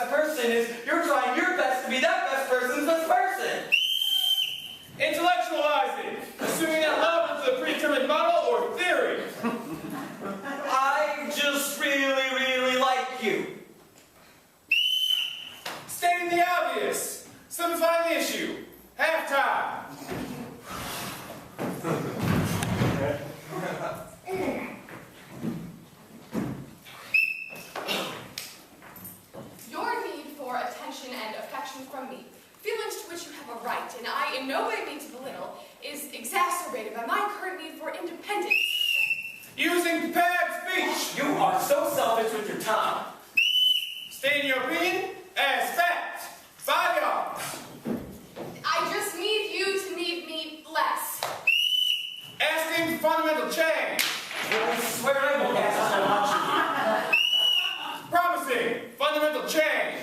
Speaker 1: person is you're trying your best to be that best person's best person.
Speaker 7: Intellectualizing. Assuming that love is a predetermined model or theory.
Speaker 1: I just really, really like you.
Speaker 7: Stating the obvious. Simplifying the issue. Halftime.
Speaker 2: Your need for attention and affection from me, feelings to which you have a right, and I in no way mean to belittle, is exacerbated by my current need for independence.
Speaker 7: Using prepared speech.
Speaker 1: You are so selfish with your time.
Speaker 7: Stating your opinion as fact. 5 yards.
Speaker 2: I just need you to need me less.
Speaker 7: Asking for fundamental change.
Speaker 1: I swear I won't ask so much.
Speaker 7: Promising fundamental change.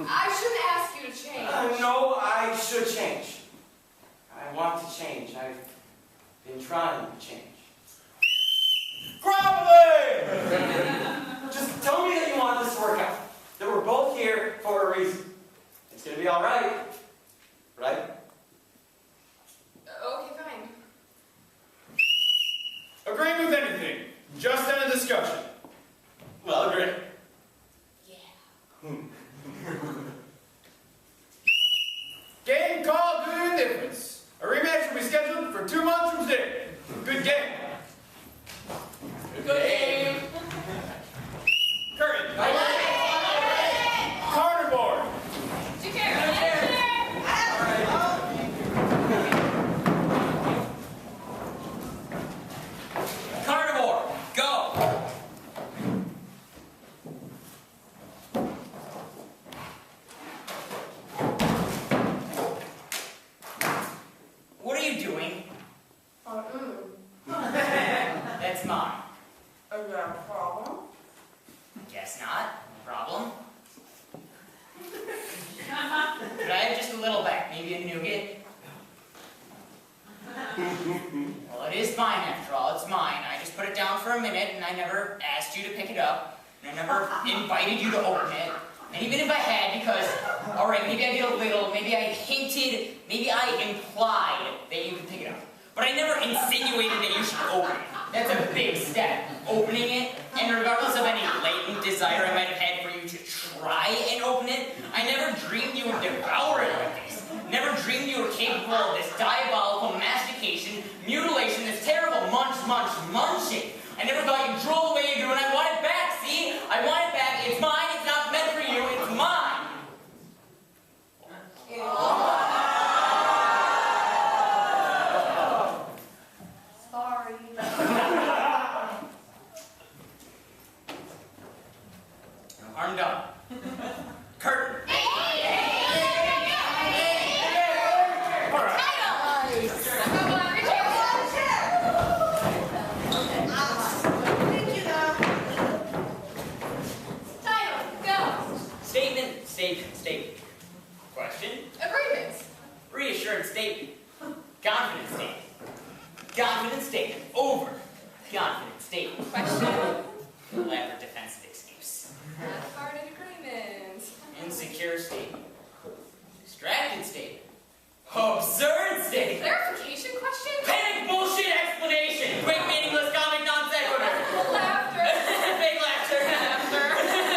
Speaker 2: I shouldn't ask you to change.
Speaker 1: No, I should change. I want to change. I've been trying to change.
Speaker 7: Groveling!
Speaker 1: Just tell me that you want this to work out. That we're both here for a reason. It's gonna be all right. Right?
Speaker 2: Okay, fine.
Speaker 7: Agreeing with anything. Just end a discussion.
Speaker 1: Well, agree.
Speaker 2: Yeah.
Speaker 7: Game called due to indifference. A rematch will be scheduled for 2 months from today. Good game.
Speaker 2: Good game.
Speaker 7: Curtain. Carnivore.
Speaker 2: Take care.
Speaker 6: Carnivore, go! What are you doing? That's mine.
Speaker 2: Is there a problem?
Speaker 6: Guess not. No problem. Could I have just a little back? Maybe a nougat? Well, it is mine after all. It's mine. I just put it down for a minute and I never asked you to pick it up. And I never invited you to open it. And even if I had, because, alright, maybe I did a little, maybe I hinted, maybe I implied that you could pick it up. But I never insinuated that you should open it. That's a big step, opening it, and regardless of any latent desire I might have had for you to try and open it, I never dreamed you would devour it like this. Never dreamed you were capable of this diabolical mastication, mutilation, this terrible munching. I never thought you'd drool the way you do, and I want it back, see? I want it back. It's mine. It's not meant for you. It's mine.
Speaker 2: Sorry.
Speaker 6: I'm done. Curtain.
Speaker 8: Thank you, though.
Speaker 2: Title, go.
Speaker 6: Statement. Question.
Speaker 2: Agreements.
Speaker 6: Reassured statement. Confident statement. Confident statement. Over. Confident statement.
Speaker 2: Question.
Speaker 6: Elaborate defensive excuse.
Speaker 2: Half-hearted agreement.
Speaker 6: Insecure statement. Distracted statement. Absurd statement.
Speaker 2: Clarification question?
Speaker 6: Panic bullshit explanation. Quick meaningless comic non sequitur.
Speaker 2: Laughter.
Speaker 6: Big laughter.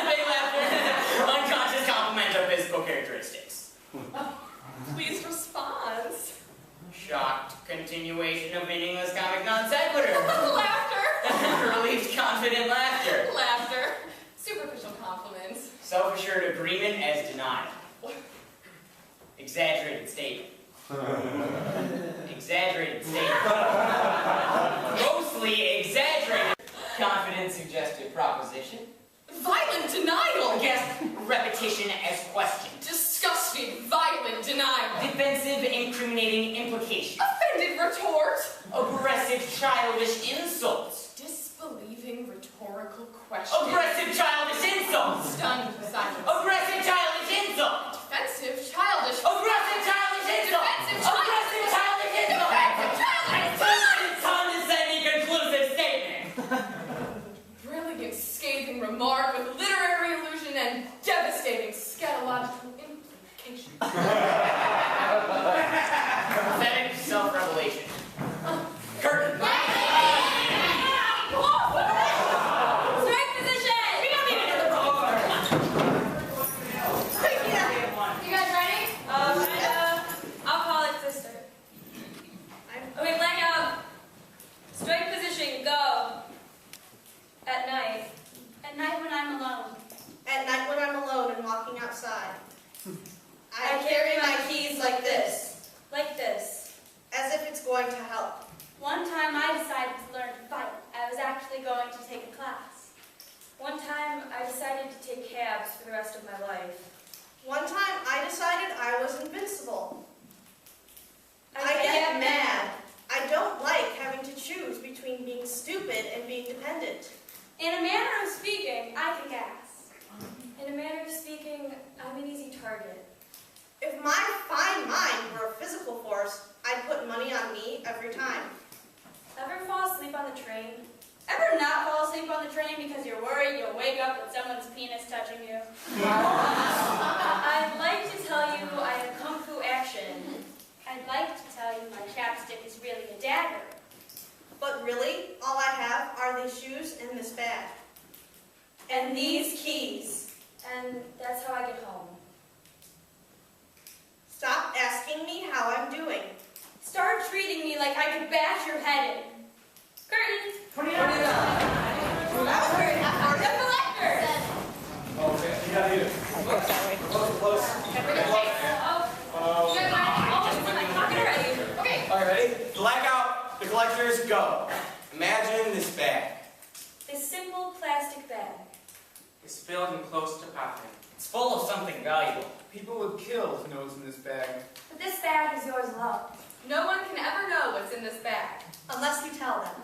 Speaker 6: Big laughter. Unconscious complement of physical characteristics.
Speaker 2: Please response.
Speaker 6: Shocked continuation of meaningless comic non sequitur.
Speaker 2: Laughter.
Speaker 6: Relieved confident laughter.
Speaker 2: Laughter. Superficial compliments.
Speaker 6: Self-assured agreement as denial. Exaggerated statement. Exaggerated statement. Grossly exaggerated. Confident suggestive proposition.
Speaker 2: Violent denial.
Speaker 6: Yes.
Speaker 5: childish insults.
Speaker 2: Disbelieving rhetorical questions.
Speaker 5: Aggressive childish insults.
Speaker 2: Stunned silence.
Speaker 5: Aggressive childish insults.
Speaker 2: Defensive childish.
Speaker 5: Aggressive childish insults.
Speaker 2: Defensive
Speaker 5: Aggressive childish insults.
Speaker 2: Defensive childish.
Speaker 5: It's condescending conclusive statement.
Speaker 2: Brilliant scathing remark with literary allusion and devastating scatological implication.
Speaker 5: Pathetic self-revelation. Curtain.
Speaker 4: Strike position! We don't need another roll.
Speaker 2: You guys ready?
Speaker 4: I'll call it sister. Okay, blackout. Strike position, go. At night. At night when I'm alone.
Speaker 8: At night when I'm alone and walking outside. I carry my keys like this,
Speaker 4: Like this.
Speaker 8: as if it's going to help.
Speaker 4: One time I decided to learn to fight. I was actually going to take a class. One time I decided to take cabs for the rest of my life.
Speaker 8: One time I decided I was invincible. I
Speaker 4: get
Speaker 8: get mad. I don't like having to choose between being stupid and being dependent.
Speaker 4: In a manner of speaking, I kick ass. In a manner of speaking, I'm an easy target.
Speaker 8: If my fine mind were a physical force, I'd put money on me every time.
Speaker 4: Ever fall asleep on the train? Ever not fall asleep on the train because you're worried you'll wake up with someone's penis touching you? I'd like to tell you I have kung fu action. I'd like to tell you my chapstick is really a dagger.
Speaker 8: But really, all I have are these shoes and this bag. And these keys.
Speaker 4: And that's how I get home.
Speaker 8: Stop asking me how I'm doing.
Speaker 4: Start treating me like I could bash your head in. Curtain!
Speaker 8: That was very half-hearted.
Speaker 4: The collector!
Speaker 7: Okay, you gotta eat it. Close.
Speaker 2: Okay.
Speaker 1: All right, ready? Blackout. The collectors go. Imagine this bag.
Speaker 4: This simple plastic bag.
Speaker 12: It's filled and close to popping.
Speaker 5: It's full of something valuable.
Speaker 7: People would kill to know what's in this bag.
Speaker 4: But this bag is yours alone.
Speaker 2: No one can ever know what's in this bag.
Speaker 8: Unless you tell them.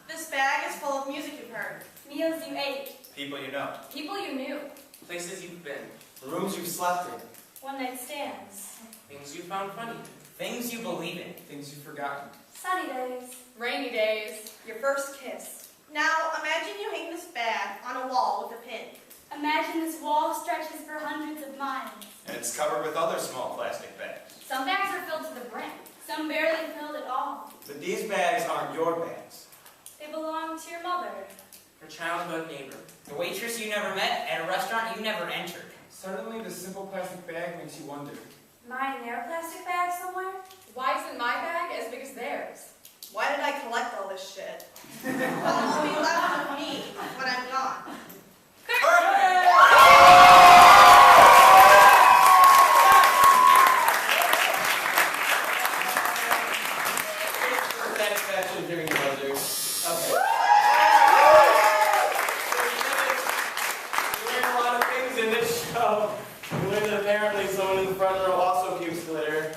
Speaker 8: This bag is full of music you've heard.
Speaker 4: Meals you ate.
Speaker 6: People you know.
Speaker 2: People you knew.
Speaker 12: Places you've been.
Speaker 1: Rooms you've slept in.
Speaker 4: One-night stands.
Speaker 12: Things you found funny.
Speaker 5: Things you believe in.
Speaker 7: Things you've forgotten.
Speaker 4: Sunny days.
Speaker 2: Rainy days.
Speaker 8: Your first kiss. Now, imagine you hang this bag on a wall with a pin.
Speaker 4: Imagine this wall stretches for hundreds of miles.
Speaker 6: And it's covered with other small plastic bags.
Speaker 2: Some bags are filled to the brim.
Speaker 4: Some barely filled at all.
Speaker 1: But these bags aren't your bags.
Speaker 4: They belong to your mother.
Speaker 12: Your childhood neighbor.
Speaker 5: The waitress you never met at a restaurant you never entered.
Speaker 7: Suddenly, this simple plastic bag makes you wonder.
Speaker 4: Am I in their plastic bag somewhere?
Speaker 2: Why isn't my bag as big as theirs?
Speaker 8: Why did I collect all this shit? What will be left of me when I'm gone?
Speaker 1: Satisfaction of hearing the buzzers. Okay. We learned a lot of things in this show. We learned that apparently someone in the front row also keeps glitter.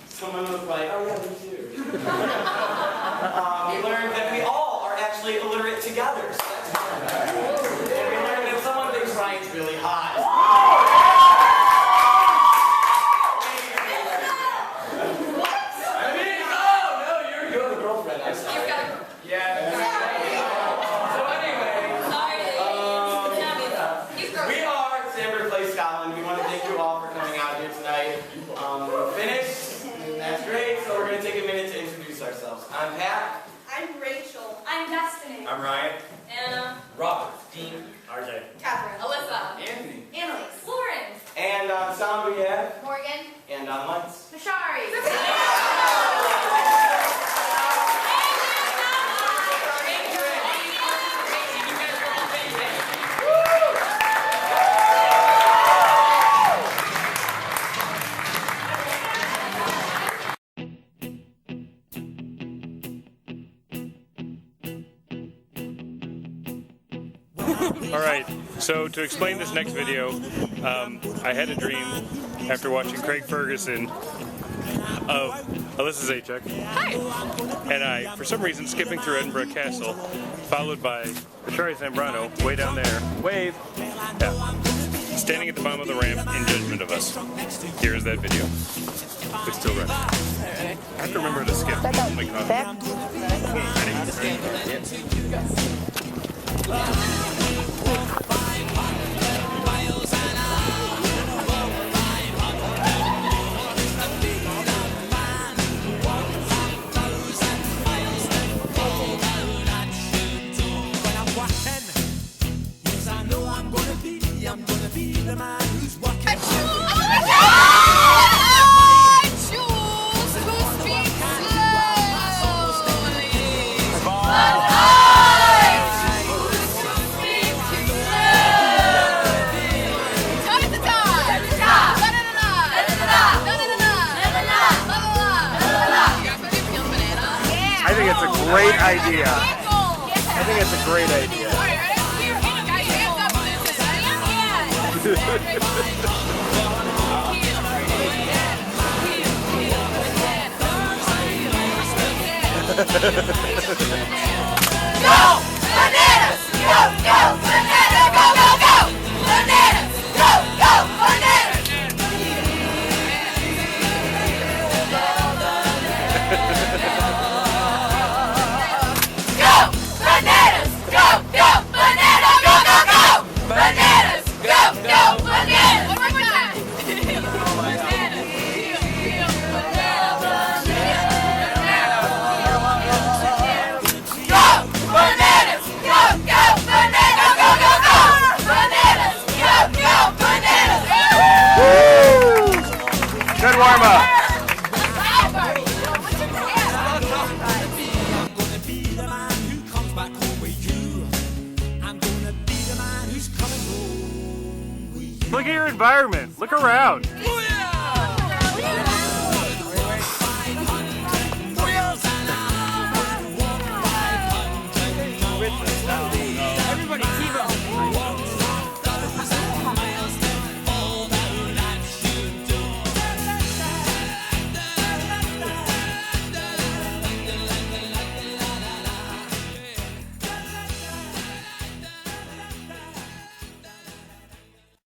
Speaker 1: Someone was like, oh yeah, me too. We learned that we all are actually illiterate together. So that's fun. And we learned that someone thinks Ryan's really hot. I mean, no, you're the girlfriend. I'm sorry.
Speaker 2: You've got
Speaker 7: Yeah.
Speaker 1: So anyway,
Speaker 2: He's gross.
Speaker 1: we are Sandburg High Scotland. We want to thank you all for coming out here tonight. We're finished. That's great. So we're going to take a minute to introduce ourselves. I'm Pat.
Speaker 8: I'm Rachel.
Speaker 4: I'm Destiny.
Speaker 6: I'm Ryan.
Speaker 2: Anna.
Speaker 5: Robert. Dean.
Speaker 10: RJ.
Speaker 8: Catherine.
Speaker 2: Alyssa.
Speaker 7: Anthony.
Speaker 8: Annalise.
Speaker 2: Lauren.
Speaker 1: And on sound we have.
Speaker 2: Morgan.
Speaker 1: And on lights.
Speaker 2: Mashari.
Speaker 13: Alright, so to explain this next video, I had a dream after watching Craig Ferguson of Oh, this is A-Check.
Speaker 2: Hi.
Speaker 13: And I, for some reason, skipping through Edinburgh Castle, followed by Carl Sandburg way down there. Wave! Yeah. Standing at the bottom of the ramp in judgment of us. Here is that video. It's still running. I have to remember to skip. Oh my god.
Speaker 10: I think it's a great idea. I think it's a great idea.
Speaker 2: Go! Bananas! Go! Go! Bananas! Go! Go! Go! Bananas! Go! Go! Bananas! Go! Bananas! Go! Go! Bananas! Go! Go! Go! Bananas! Go! Go! Bananas! One more time.
Speaker 10: Good warm up. Look at your environment. Look around.